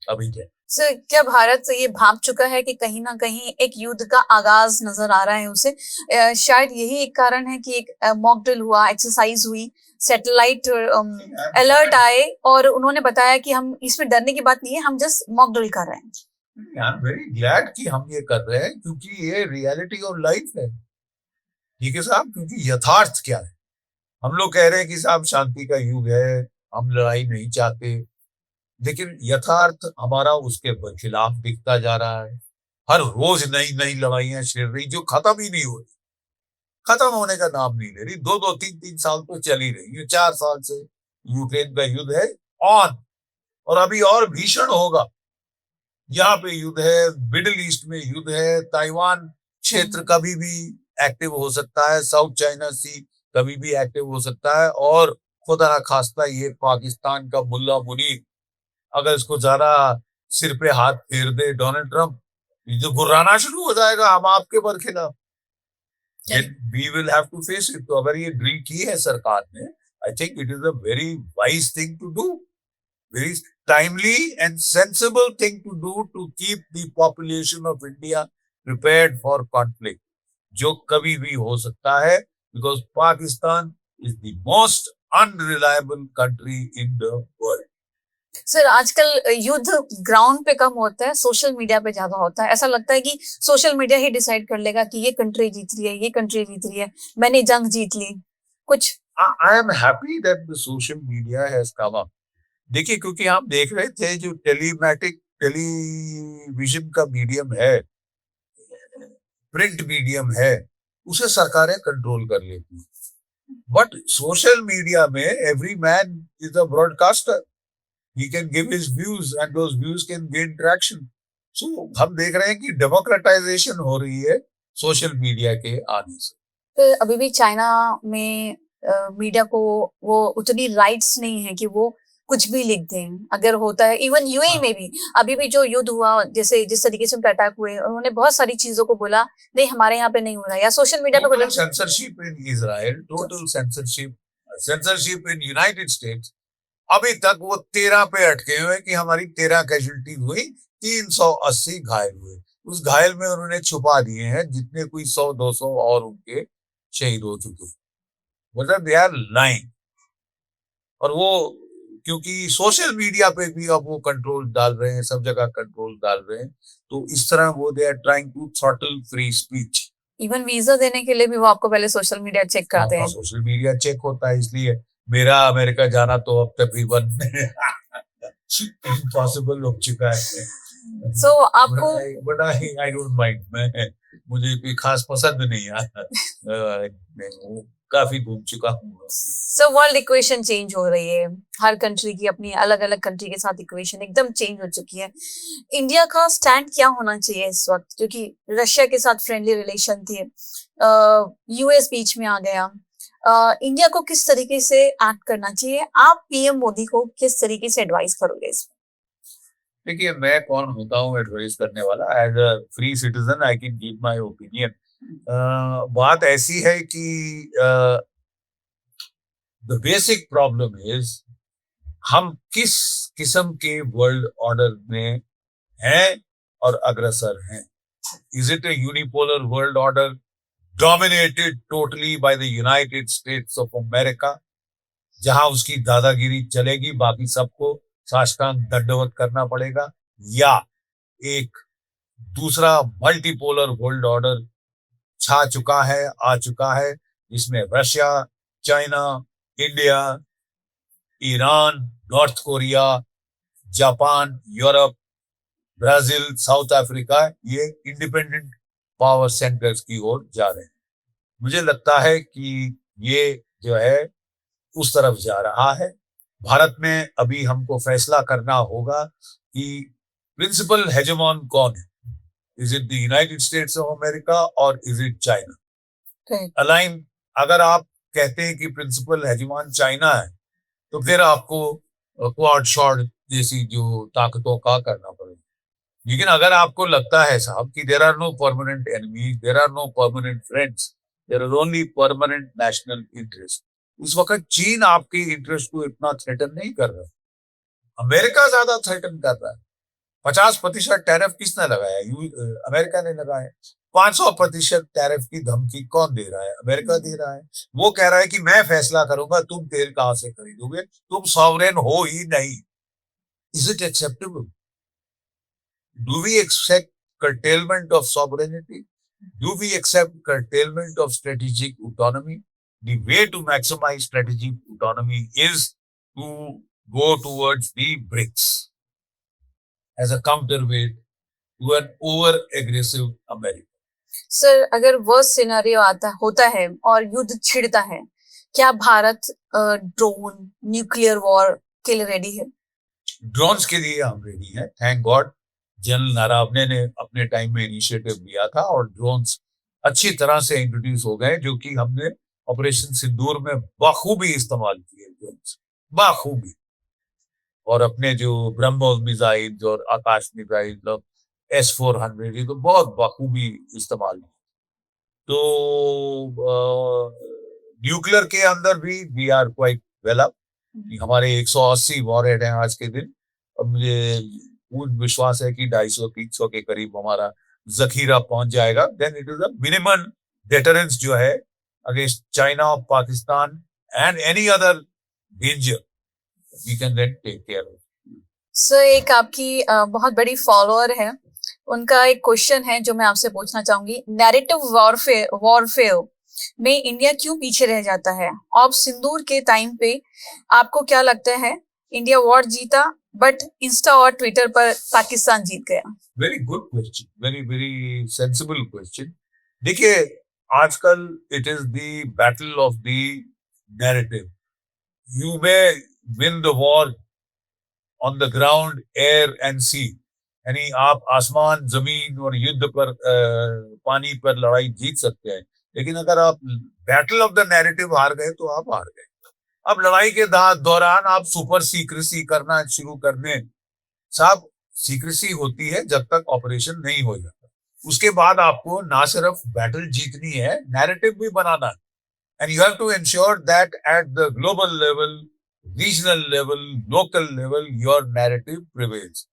अभी क्या। सर, क्या भारत ये भाप चुका है कि कहीं ना कहीं एक युद्ध का आगाज नजर आ रहा है उसे? शायद यही एक कारण है कि एक मॉक ड्रिल हुआ, एक्सरसाइज हुई, सैटेलाइट अलर्ट आए और उन्होंने बताया कि हम इसमें डरने की बात नहीं है, हम जस्ट मॉक ड्रिल कर रहे हैं। आई एम वेरी ग्लैड कि हम ये कर रहे हैं, क्योंकि ये रियलिटी ऑफ लाइफ है, ठीक है साहब। क्योंकि यथार्थ क्या है, हम लोग कह रहे हैं कि साहब शांति का युग है, हम लड़ाई नहीं चाहते, लेकिन यथार्थ हमारा उसके खिलाफ दिखता जा रहा है। हर रोज नई नई लड़ाइयां छिड़ रही जो खत्म ही नहीं हो रही, खत्म होने का नाम नहीं ले रही। 2-2, 3-3 साल तो चल ही रही है, 4 साल से यूक्रेन का युद्ध है ऑन, और अभी और भीषण होगा। यहाँ पे युद्ध है, मिडिल ईस्ट में युद्ध है, ताइवान क्षेत्र कभी भी एक्टिव हो सकता है, साउथ चाइना सी कभी भी एक्टिव हो सकता है, और खुदा ना खास्ता ये पाकिस्तान का मुल्ला मुनीर अगर इसको ज्यादा सिर पे हाथ फेर दे डोनाल्ड ट्रंप, ये जो गुर्राना शुरू हो जाएगा हम आपके पर खिलाफ, we will have to face it. तो अगर ये ड्रिल की है सरकार ने, I think it is a very wise thing to do, very timely and sensible thing to do to keep the population of India prepared for conflict, जो कभी भी हो सकता है, because Pakistan is the most unreliable country in the world. Sir, आजकल युद्ध ground पे कम होता है, सोशल मीडिया पे ज्यादा होता है। ऐसा लगता है कि सोशल मीडिया ही डिसाइड कर लेगा कि ये कंट्री जीत रही है, ये कंट्री जीत रही है, मैंने जंग जीत ली कुछ। I am happy that the social media has come up. देखिए, क्योंकि हम देख रहे थे जो टेलीविजन का मीडियम है, प्रिंट मीडियम है, उसे सरकारें कंट्रोल कर लेती हैं, बट सोशल मीडिया में every man is a broadcaster, he can give his views and those views can gain traction. So हम देख रहे हैं कि डेमोक्रेटाइजेशन हो रही है सोशल मीडिया के आने से। तो अभी भी चाइना में मीडिया को वो उतनी राइट्स नहीं है कि वो कुछ भी लिख दें अगर होता है। इवन यूएई में भी अभी भी जो युद्ध हुआ, जैसे जिस तरीके से उनका अटैक हुए, उन्होंने बहुत सारी चीजों को बोला नहीं हमारे यहाँ पे नहीं हो रहा, या सोशल मीडिया पे censorship in Israel, total censorship in United states, अभी तक वो 13 पे अटके हुए कि हमारी 13 कैजुअलिटी हुई, 380 घायल हुए। उस घायल में उन्होंने छुपा दिए हैं जितने कोई 100-200 और उनके शहीद हो चुके, मतलब दे आर लाइंग। और वो क्योंकि सोशल मीडिया पे भी अब वो कंट्रोल डाल रहे हैं, सब जगह कंट्रोल डाल रहे हैं, तो इस तरह वो they are trying to throttle free speech. Even visa देने के लिए भी वो आपको पहले सोशल मीडिया चेक कराते हैं। सोशल मीडिया चेक होता है, इसलिए मेरा अमेरिका जाना तो अब तकरीबन इम्पॉसिबल हो चुका है। So, आपको बट आई डोंट माइंड, मैं मुझे कोई खास पसंद नहीं आता, काफी घूम चुका हूँ। So, वर्ल्ड इक्वेशन चेंज हो रही है, हर कंट्री की अपनी अलग अलग कंट्री के साथ इक्वेशन एकदम चेंज हो चुकी है। इंडिया का स्टैंड क्या होना चाहिए इस वक्त, क्योंकि रशिया के साथ फ्रेंडली रिलेशन थे, यूएस बीच में आ गया, इंडिया को किस तरीके से एक्ट करना चाहिए? आप पीएम मोदी को किस तरीके से एडवाइस करोगे इसमें? देखिए मैं कौन होता हूँ एडवाइस करने वाला? As a free citizen I can give my opinion. बात ऐसी है कि द बेसिक प्रॉब्लम इज हम किस किस्म के वर्ल्ड ऑर्डर में हैं और अग्रसर हैं। Is it A unipolar world order dominated totally by the United states of America, जहां उसकी दादागिरी चलेगी, बाकी सबको साष्टांग दंडवत करना पड़ेगा, या एक दूसरा मल्टीपोलर वर्ल्ड ऑर्डर छा चुका है, आ चुका है, जिसमें Russia, China, India, Iran, north Korea, Japan, Europe, Brazil, south Africa, ये इंडिपेंडेंट पावर सेंटर्स की ओर जा रहे हैं। मुझे लगता है कि ये जो है उस तरफ जा रहा है। भारत में अभी हमको फैसला करना होगा कि प्रिंसिपल हेजेमॉन कौन है। Is it the United states of America और इज इट चाइना? अलाइन, अगर आप कहते हैं कि प्रिंसिपल हेजेमॉन चाइना है, तो फिर आपको क्वाड शॉर्ट जैसी जो ताकतों का करना पड़ेगा। लेकिन अगर आपको लगता है साहब कि there are no permanent enemies, there are no permanent friends, there are only permanent national interest, उस वक्त चीन आपके इंटरेस्ट को इतना थ्रेटन नहीं कर रहा, अमेरिका ज्यादा थ्रेटन कर रहा है। 50% टैरिफ किसने लगाया? अमेरिका ने लगाया। 500% टैरिफ की धमकी कौन दे रहा है? अमेरिका दे रहा है। वो कह रहा है कि मैं फैसला करूंगा तुम तेल कहां से खरीदोगे, तुम सॉवरेन हो ही नहीं। Is it acceptable? Do we accept curtailment of sovereignty? Do we accept curtailment of strategic autonomy? The way to maximize strategic autonomy is to go towards the BRICS as a counterweight to an over-aggressive America. Sir, अगर वो scenario होता है और युद्ध छिड़ता है, क्या Bharat drone, nuclear war के लिए रेडी है? ड्रोन्स के लिए हम रेडी हैं, थैंक गॉड। जनरल नारावने ने अपने टाइम में इनिशिएटिव लिया था और ड्रोन्स अच्छी तरह से इंट्रोड्यूस हो गए, जो कि हमने ऑपरेशन सिंदूर में बखूबी इस्तेमाल किए ड्रोन्स, बखूबी। और अपने जो ब्रह्मोस मिसाइल और आकाश मिसाइल S-400, ये तो बहुत बखूबी इस्तेमाल किए। तो न्यूक्लियर के अंदर भी we are quite well up. हमारे 180 वॉरहेड हैं आज के दिन। अब मुझे पूर्ण विश्वास है कि 250-300 के करीब हमारा जखीरा पहुंच जाएगा। Then it is a minimum deterrence जो है against China, Pakistan and any other danger we can then take care of. Sir, एक आपकी बहुत बड़ी फॉलोअर है, उनका एक क्वेश्चन है जो मैं आपसे पूछना चाहूंगी। नैरेटिव वॉरफेयर में इंडिया क्यों पीछे रह जाता है? ऑप सिंदूर के टाइम पे आपको क्या लगता है इंडिया वॉर जीता, बट इंस्टा और ट्विटर पर पाकिस्तान जीत गया? Very good question, very very sensible question. देखिए, आजकल it is the battle of the narrative. You may win the war on the ground, air and sea, यानी आप आसमान, जमीन और युद्ध पर पानी पर लड़ाई जीत सकते हैं, लेकिन अगर आप बैटल ऑफ द नैरेटिव हार गए तो आप हार गए। अब लड़ाई के दौरान आप सुपर सीक्रेसी करना शुरू कर दें साहब। सीक्रेसी होती है जब तक ऑपरेशन नहीं हो जाता, उसके बाद आपको ना सिर्फ बैटल जीतनी है, नैरेटिव भी बनाना है। And you have to ensure that at the global level, regional level, local level, your narrative prevails.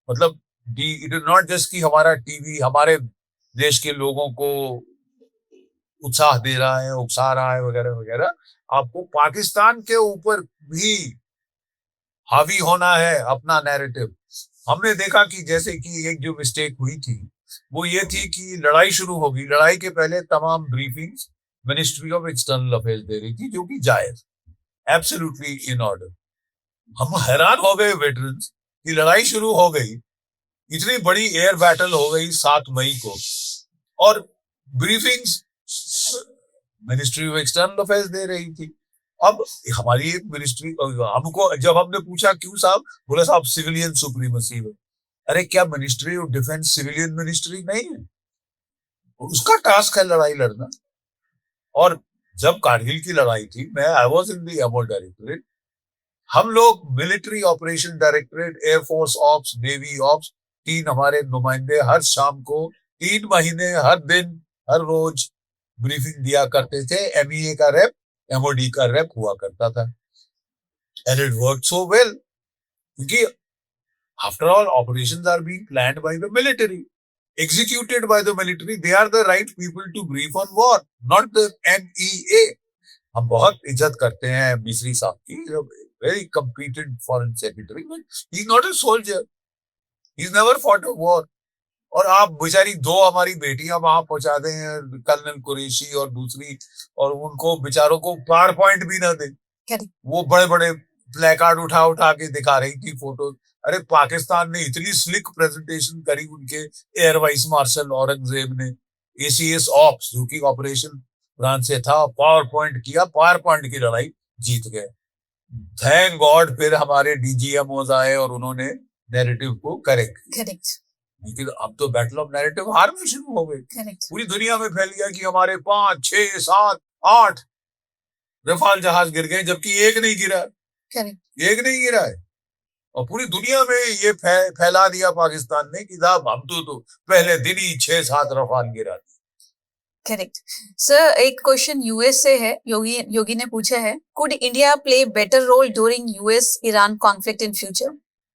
मतलब इट इज नॉट जस्ट कि हमारा टीवी हमारे देश के लोगों को उत्साह दे रहा है, उकसा रहा है, वगैरह वगैरह। आपको पाकिस्तान के ऊपर भी हावी होना है अपना नैरेटिव। हमने देखा कि जैसे कि एक जो मिस्टेक हुई थी वो ये थी कि लड़ाई शुरू होगी, लड़ाई के पहले तमाम briefings ministry of external affairs दे रही थी, जो कि जायज, एब्सोल्युटली इन ऑर्डर। हम हैरान हो गए वेटरन्स कि लड़ाई शुरू हो गई, इतनी बड़ी एयर बैटल हो गई 7 मई को, और briefings ministry of external affairs दे रही थी। अब हमारी एक मिनिस्ट्री, हमको जब हमने पूछा क्यों साहब, बोले साहब सिविलियन सुप्रीमेसी है। अरे क्या ministry of defence civilian ministry नहीं है? उसका टास्क है लड़ाई लड़ना। और जब कारगिल की लड़ाई थी, मैं I was in the MO directorate, हम लोग military operation directorate, air force ops, navy ops, 3 हमारे नुमाइंदे हर शाम को 3 महीने हर दिन हर रोज ब्रीफिंग दिया करते थे। MEA का रेप, MOD का रेप हुआ करता था, and it worked so well, क्योंकि after all operations are being planned by the military, executed by the military. They are the right people to brief on war, not the MEA. हम बहुत इज्जत करते हैं मिस्री साहब की, very competent foreign secretary, but he's not a soldier. He's never fought a war. और आप बेचारी 2 हमारी बेटियां वहां पहुंचा दें, कर्नल कुरैशी और दूसरी, और उनको बेचारों को पावर पॉइंट भी ना दे, वो बड़े बड़े प्लेकार्ड उठा उठा के दिखा रही थी फोटो। अरे पाकिस्तान ने इतनी स्लिक प्रेजेंटेशन करी, उनके एयर वाइस मार्शल औरंगजेब ने, ACS ऑप्स जो कि ऑपरेशन फ्रांस से था, पावर पॉइंट किया, पावर पॉइंट की लड़ाई जीत गए। थैंक गॉड फिर हमारे DGMOs आए और उन्होंने नैरेटिव को करेक्ट, लेकिन अब तो बैटल ऑफ नैरेटिव हार में शुरू हो गई। पूरी दुनिया में फैल गया कि हमारे 5, 6, 7, 8 रफाल जहाज गिर गए, जबकि एक नहीं गिरा, एक नहीं गिरा है। और पूरी दुनिया में ये फैला दिया पाकिस्तान ने कि साहब हम तो पहले दिन ही 6-7 रफाल गिरा। करेक्ट सर, एक क्वेश्चन यूएस से है, योगी ने पूछा है, could India play better role during US Iran conflict in future?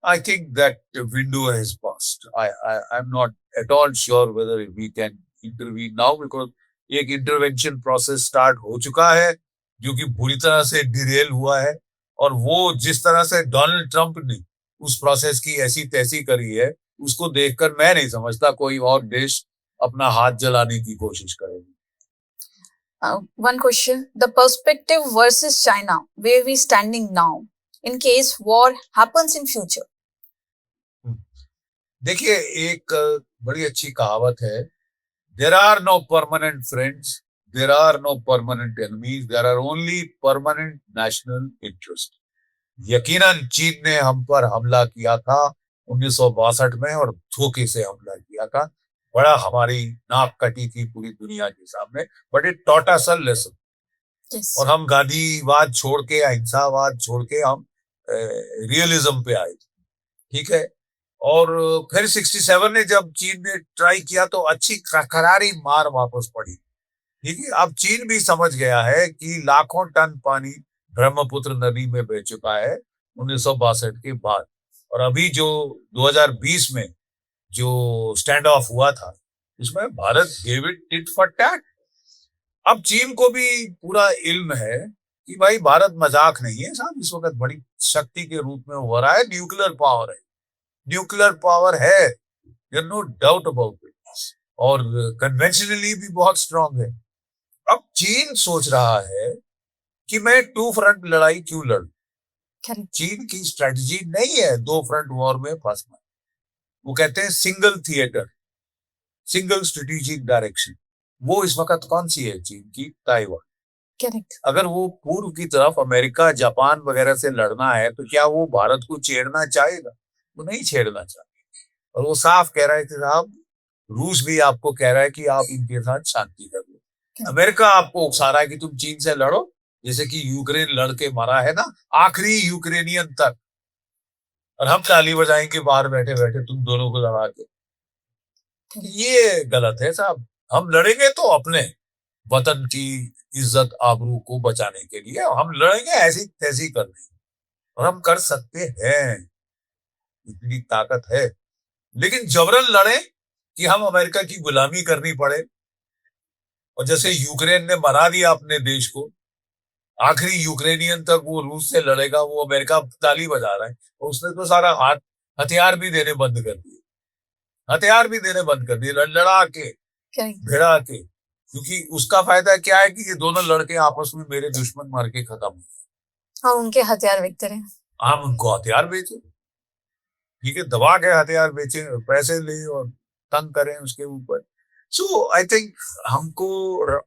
I think that window has passed. I'm not at all sure whether we can intervene now, because एक intervention process start हो चुका है जो कि बुरी तरह से Daryl हुआ है, और वो जिस तरह से डोनाल्ड ट्रंप ने उस प्रोसेस की ऐसी तैसी करी है, उसको देखकर मैं नहीं समझता कोई और देश अपना हाथ जलाने की कोशिश करेगी। One question, the perspective versus China, where we standing now in case war happens in future? देखिए, एक बड़ी अच्छी कहावत है, there are no permanent friends, there are no permanent enemies, there are only permanent national interest. यकीनन चीन ने हम पर हमला किया था 1962 में, और धोखे से हमला किया था, बड़ा हमारी नाक कटी थी पूरी दुनिया के सामने, but it taught us a lesson. और हम गांधीवाद छोड़ के, अहिंसावाद छोड़ के हम रियलिज्म पे आए, ठीक है। और फिर 67 ने जब चीन ने ट्राई किया तो अच्छी करारी मार वापस पड़ी, ठीक है। अब चीन भी समझ गया है कि लाखों टन पानी ब्रह्मपुत्र नदी में बह चुका है 1962 के बाद, और अभी जो 2020 में जो स्टैंड ऑफ हुआ था, उसमें Bharat gave it tit for tat. अब चीन को भी पूरा इल्म है कि भाई भारत मजाक नहीं है साहब, इस वक्त बड़ी शक्ति के रूप में हो रहा है, न्यूक्लियर पावर है, न्यूक्लियर पावर है, there no doubt about it, और कन्वेंशनली भी बहुत स्ट्रांग है। अब चीन सोच रहा है कि मैं 2 फ्रंट लड़ाई क्यों लड़ूं। चीन की स्ट्रेटजी नहीं है 2 फ्रंट वॉर में फंसना, वो कहते हैं single theatre, single strategic direction. वो इस वक्त कौन सी है चीन की? ताइवान। अगर वो पूर्व की तरफ अमेरिका, जापान वगैरह से लड़ना है तो क्या वो भारत को छेड़ना चाहेगा? वो नहीं छेड़ना चाहेगा, और वो साफ कह रहा है कि साहब, रूस भी आपको कह रहा है कि आप इनके साथ शांति कर लो। अमेरिका आपको उकसा रहा है कि तुम चीन से लड़ो, जैसे कि यूक्रेन लड़के मरा है ना, आखिरी यूक्रेनियन तक, और हम ताली बजाएंगे बाहर बैठे बैठे तुम दोनों को लड़ा के। ये गलत है साहब। हम लड़ेंगे तो अपने वतन की इज्जत आबरू को बचाने के लिए, हम लड़ेंगे ऐसी तैसी करने, और हम कर सकते हैं, इतनी ताकत है। लेकिन जबरन लड़े कि हम अमेरिका की गुलामी करनी पड़े, और जैसे यूक्रेन ने मरा दिया अपने देश को, आखिरी यूक्रेनियन तक वो रूस से लड़ेगा, वो अमेरिका ताली बजा रहा है, और उसने तो सारा हथियार भी देने बंद कर दिए, हथियार भी देने बंद कर दिए, लड़ा के, भिड़ा के, क्योंकि उसका फायदा क्या है कि ये दोनों लड़के आपस में मेरे दुश्मन मार के खत्म हो, और उनके हथियार बेचते रहे, हम उनको हथियार बेचे, ठीक है, दबा के हथियार बेचे, पैसे ले और तंग करें उसके ऊपर। सो आई थिंक हमको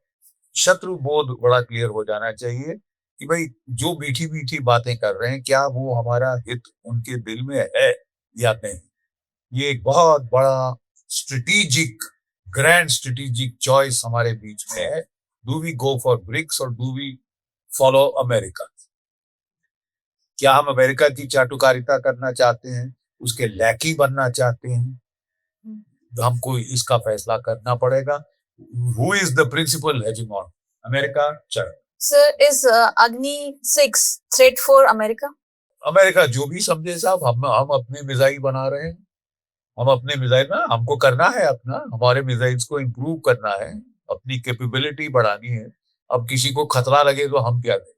शत्रु बोध बड़ा क्लियर हो जाना चाहिए कि भाई जो मीठी मीठी बातें कर रहे हैं, क्या वो हमारा हित उनके दिल में है या नहीं। ये एक बहुत बड़ा स्ट्रेटेजिक, ग्रैंड स्ट्रेटेजिक चॉइस हमारे बीच में है। Do we go for BRICS और डू वी फॉलो अमेरिका? क्या हम अमेरिका की चाटुकारिता करना चाहते हैं, उसके लैकी बनना चाहते हैं? तो हमको इसका फैसला करना पड़ेगा। Who is the principal hegemon? America, China? Sir, is Agni 6 threat for America? America जो भी समझे साहब, हम अपने मिसाइल बना रहे हैं। हम अपने मिसाइल ना, हमको करना है अपना, हमारे मिसाइल्स को इम्प्रूव करना है, अपनी कैपेबिलिटी बढ़ानी है। अब किसी को खतरा लगे तो हम क्या करें?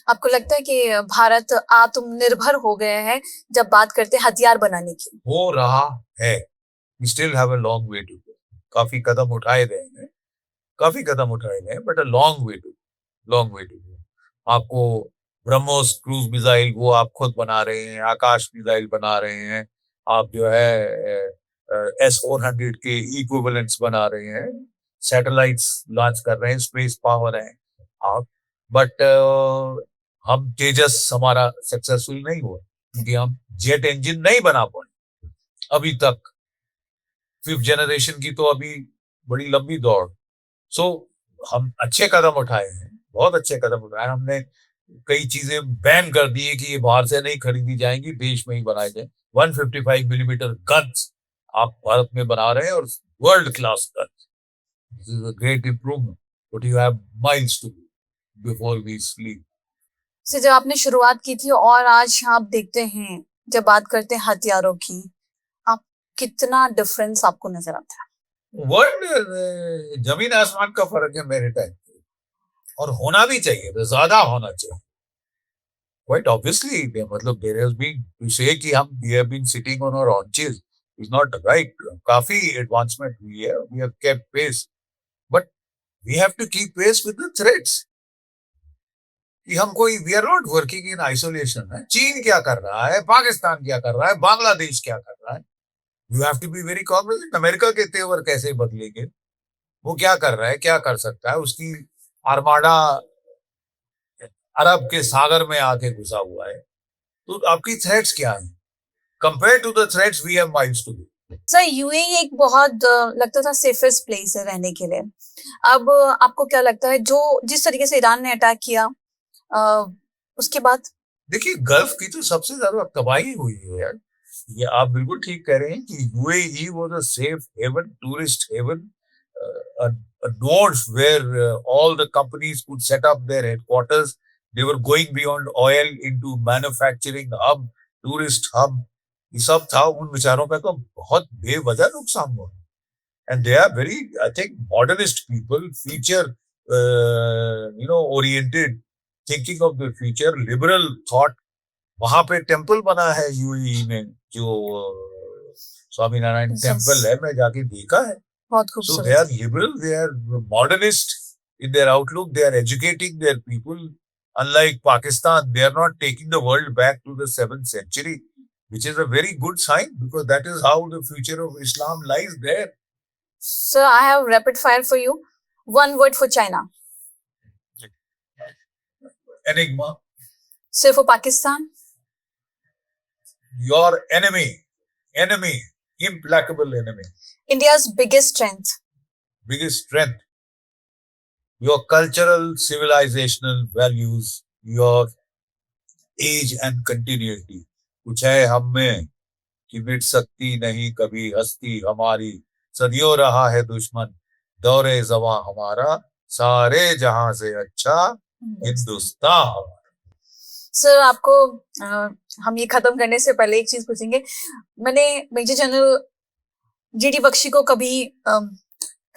आपको लगता है कि भारत आत्मनिर्भर हो गया है जब बात करते हैं हथियार बनाने की? हो रहा है। We still have a long way to go. काफी कदम उठाए गए हैं, but a long way to go. आपको ब्रह्मोस क्रूज मिसाइल वो आप खुद बना रहे हैं, आकाश मिसाइल बना रहे हैं, आप जो है S-400 के इक्विवेलेंट्स बना रहे हैं, सैटेलाइट्स लॉन्च कर रहे हैं, स्पेस पावर है आप, बट हम तेजस हमारा सक्सेसफुल नहीं हुआ क्योंकि हम जेट इंजन नहीं बना पाए अभी तक। 5th जनरेशन की तो अभी बड़ी लंबी दौड़। सो हम अच्छे कदम उठाए हैं, बहुत अच्छे कदम उठाए। हमने कई चीजें बैन कर दी है कि ये बाहर से नहीं खरीदी जाएंगी, देश में ही बनाए जाए। 155 मिलीमीटर गन्स आप भारत में बना रहे हैं और world class guns. This is a great improvement, but you have miles to go before we sleep. से जब आपने शुरुआत की थी और आज आप देखते हैं, जब बात करते हैं हथियारों की, आप कितना डिफरेंस आपको नजर आता है? वर्ल्ड जमीन आसमान का फर्क है मेरे टाइम पे, और होना भी चाहिए, तो ज्यादा होना चाहिए। Quite obviously, मतलब there has been to say कि हम we have been sitting on our haunches is not right. काफी advancement हुई है, we have kept pace, but we have to keep pace with the threats. कि हम कोई we are not working in isolation है। चीन क्या कर रहा है, पाकिस्तान क्या कर रहा है, बांग्लादेश क्या कर रहा है, you have to be very cognizant। America के तेवर कैसे बदलेंगे, वो क्या कर रहा है, क्या कर सकता है, उसकी आर्माडा अरब के सागर में आके घुसा हुआ है, तो आपकी थ्रेट्स क्या है? Compare to the threats we have miles to go. Sir, UAE एक बहुत लगता था सेफेस्ट प्लेस है रहने के लिए। अब आपको क्या लगता है जो जिस तरीके से ईरान ने अटैक किया उसके बाद? देखिए, गल्फ की तो सबसे ज्यादा तबाही हुई है यार। ये आप बिल्कुल ठीक कह रहे हैं कि UAE was a safe haven, tourist haven, a node where all the companies could set up their headquarters. They were going beyond oil into manufacturing hub, tourist hub. ये सब था, उन बेचारों का तो बहुत बेवजह नुकसान हुआ। And they are very, I think, modernist people, future, oriented, thinking of the future, liberal thought। वहां पे टेम्पल बना है यूएई में, जो स्वामीनारायण टेम्पल है, मैं जाके देखा है। बहुत So खूबसूरत। they are liberal, they are modernist in their outlook, they are educating their people. Unlike Pakistan, they are not taking the world back to the 7th century, which is a very good sign because that is how the future of Islam lies there. Sir, I have rapid fire for you. One word for China. Enigma. Sir, for Pakistan. Your enemy, implacable enemy. India's biggest strength. Biggest strength. Your cultural, civilizational values, your age and continuity। कुछ है हम में कि मिट सकती नहीं कभी हस्ती हमारी, सदियों रहा है दुश्मन दौरे ज़मां हमारा, सारे जहां से अच्छा हिंदुस्तान हमारा। सर, आपको हम ये खत्म करने से पहले एक चीज पूछेंगे। मैंने मेजर जनरल जीडी बख्शी को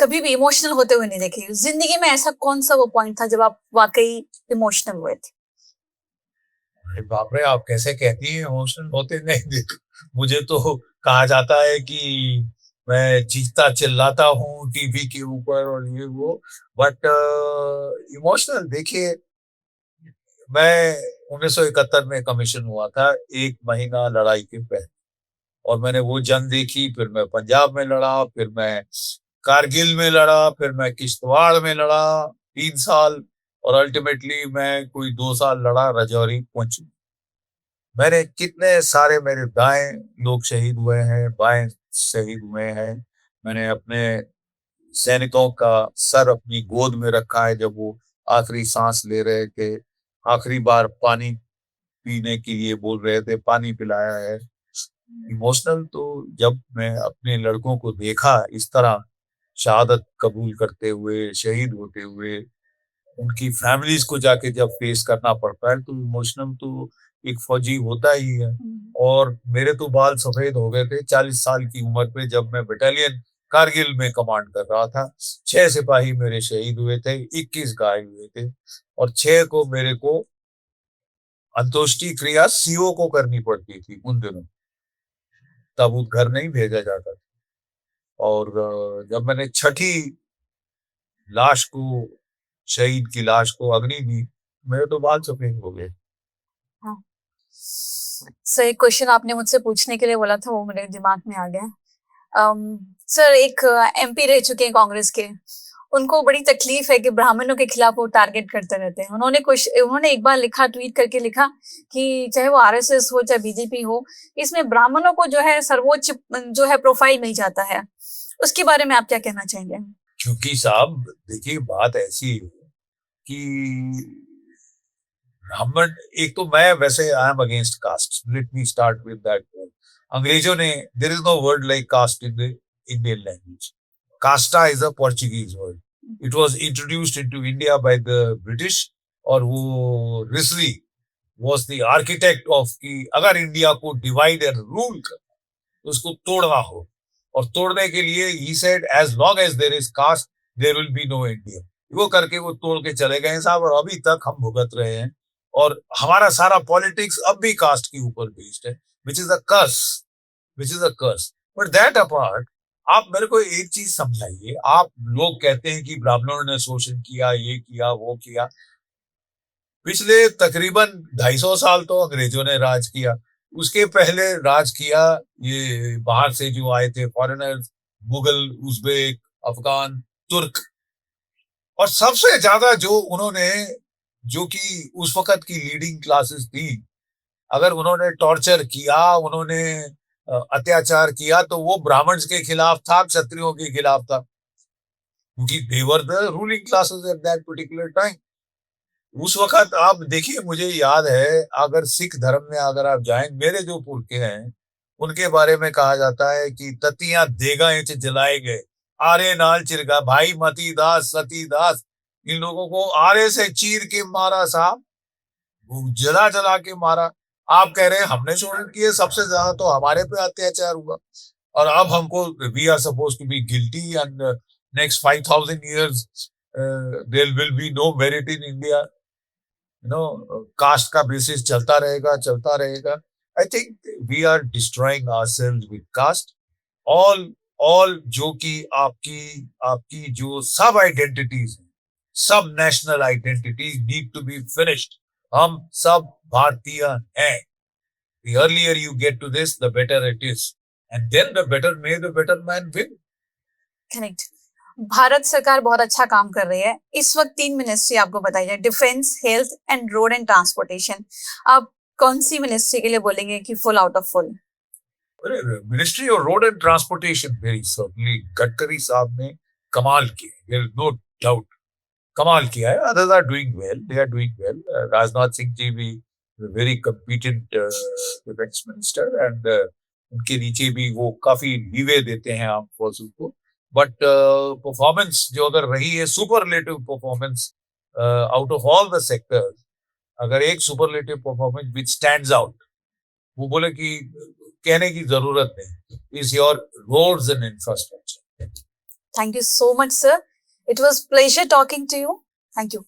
कभी भी इमोशनल होते हुए नहीं देखे। जिंदगी में ऐसा कौन सा वो पॉइंट था जब आप वाकई इमोशनल हुए थे? अरे बाप रे, आप कैसे कहती हैं इमोशनल होते नहीं देखे? मुझे तो कहा जाता है कि मैं चीखता चिल्लाता हूँ टीवी के ऊपर और ये वो, बट इमोशनल देखिए, मैं 1971 में कमीशन हुआ था, 1 महीना लड़ाई के पहले, और मैंने वो जंग देखी। फिर मैं पंजाब में लड़ा, फिर मैं कारगिल में लड़ा, फिर मैं किश्तवाड़ में लड़ा 3 साल, और अल्टीमेटली मैं कोई 2 साल लड़ा राजौरी पहुंची। मैंने कितने सारे, मेरे दाएं लोग शहीद हुए हैं, बाएं शहीद हुए हैं। मैंने अपने सैनिकों का सर अपनी गोद में रखा है जब वो आखिरी सांस ले रहे थे, आखिरी बार पानी पीने के लिए बोल रहे थे, पानी पिलाया है। इमोशनल तो जब मैं अपने लड़कों को देखा इस तरह शहादत कबूल करते हुए, शहीद होते हुए, उनकी फैमिलीज को जाके जब फेस करना पड़ता है तो इमोशनल तो एक फौजी होता ही है। और मेरे तो बाल सफेद हो गए थे 40 साल की उम्र पे जब मैं बटालियन कारगिल में कमांड कर रहा था। 6 सिपाही मेरे शहीद हुए थे, 21 घायल हुए थे और 6 को मेरे को अंत्येष्टि क्रिया सीओ को करनी पड़ती थी उन दिनों। तब वो घर नहीं भेजा जाता था। और जब मैंने छठी लाश को, शहीद की लाश को अग्नि दी, मेरे तो बाल सफेद हो गए। हाँ। सर, एक क्वेश्चन आपने मुझसे पूछने के लिए बोला था, वो मेरे दिमाग में आ गया। सर, एक एमपी रह चुके हैं कांग्रेस के, उनको बड़ी तकलीफ है कि ब्राह्मणों के खिलाफ वो टारगेट करते रहते हैं। उन्होंने एक बार लिखा, ट्वीट करके लिखा कि चाहे वो आरएसएस हो चाहे बीजेपी हो, इसमें ब्राह्मणों को जो है सर्वोच्च जो है प्रोफाइल मिल जाता है। उसके बारे में आप क्या कहना चाहेंगे? क्योंकि साहब देखिए, बात ऐसी है कि ब्राह्मण, एक तो मैं वैसे I am against caste, let me start with that. अंग्रेजों ने, there is no word like caste in the Indian language. Casta is a Portuguese word. It was introduced into India by the British. और वो Risley was the architect of कि अगर India को divide and rule कर तो उसको तोड़ना हो। और तोड़ने के लिए ही said as long as there is caste there will be no India. वो करके वो तोड़ के चले गए साहब, और अभी तक हम भुगत रहे हैं। और हमारा सारा पॉलिटिक्स अब भी कास्ट के ऊपर बेस्ड है, which is a curse, which is a curse. But that apart, आप मेरे को एक चीज समझाइए। आप लोग कहते हैं कि ब्राह्मणों ने शोषण किया, ये किया, वो किया। पिछले तकरीबन 250 साल तो अंग्रेजों ने राज किया। उसके पहले राज किया ये बाहर से जो आए थे फॉरेनर्स, मुगल, उज़्बेक, अफगान, तुर्क। और सबसे ज्यादा जो उन्होंने, जो कि उस वक्त की लीडिंग क्लासेस थी, अगर उन्होंने टॉर्चर किया, उन्होंने अत्याचार किया, तो वो ब्राह्मण्स के खिलाफ था, क्षत्रियों के खिलाफ था, क्योंकि they were the ruling classes at that particular time. उस वक्त आप देखिए, मुझे याद है, अगर सिख धर्म में अगर आप जाएं, मेरे जो पुरखे हैं उनके बारे में कहा जाता है कि ततियां देगा इंच जलाए गए, आरे नाल चिरगा, भाई मती दास, सती दास। इन लोगों को आरे से चीर के मारा साहब, जला जला के मारा। आप कह रहे हैं हमने शोषण किए, सबसे ज्यादा तो हमारे पे अत्याचार हुआ। और अब हमको, we are suppose to be guilty and next 5000 years there will be no merit in India. Caste का बेसिस चलता रहेगा, चलता रहेगा। I think we are destroying ourselves with caste. All जो कि आपकी आपकी जो सब आइडेंटिटीज, सब national identities need to be finished. हम सब भारतीय हैं। The earlier you get to this, the better it is. And then the better may the better man win. Correct. Bharat सरकार बहुत अच्छा काम कर रही है। इस वक्त 3 मिनिस्ट्री आपको बताई जाए, defence, health and road and transportation. आप कौन सी मिनिस्ट्री के लिए बोलेंगे कि full out of full? Ministry और road and transportation, very certainly Gadkari साहब ने कमाल किया, देयर इज नो डाउट, कमाल किया है। Others are doing well, they are doing well. Rajnath Singh ji भी very competent defence minister, and उनके नीचे भी वो काफी लीवे देते हैं आर्म फोर्सेस को। बट परफॉर्मेंस जो अगर रही है, superlative performance out of all the sectors, अगर एक superlative performance which stands out, वो बोले कि कहने की जरूरत नहीं, is your roads and infrastructure. Thank you so much sir, it was pleasure talking to you. Thank you.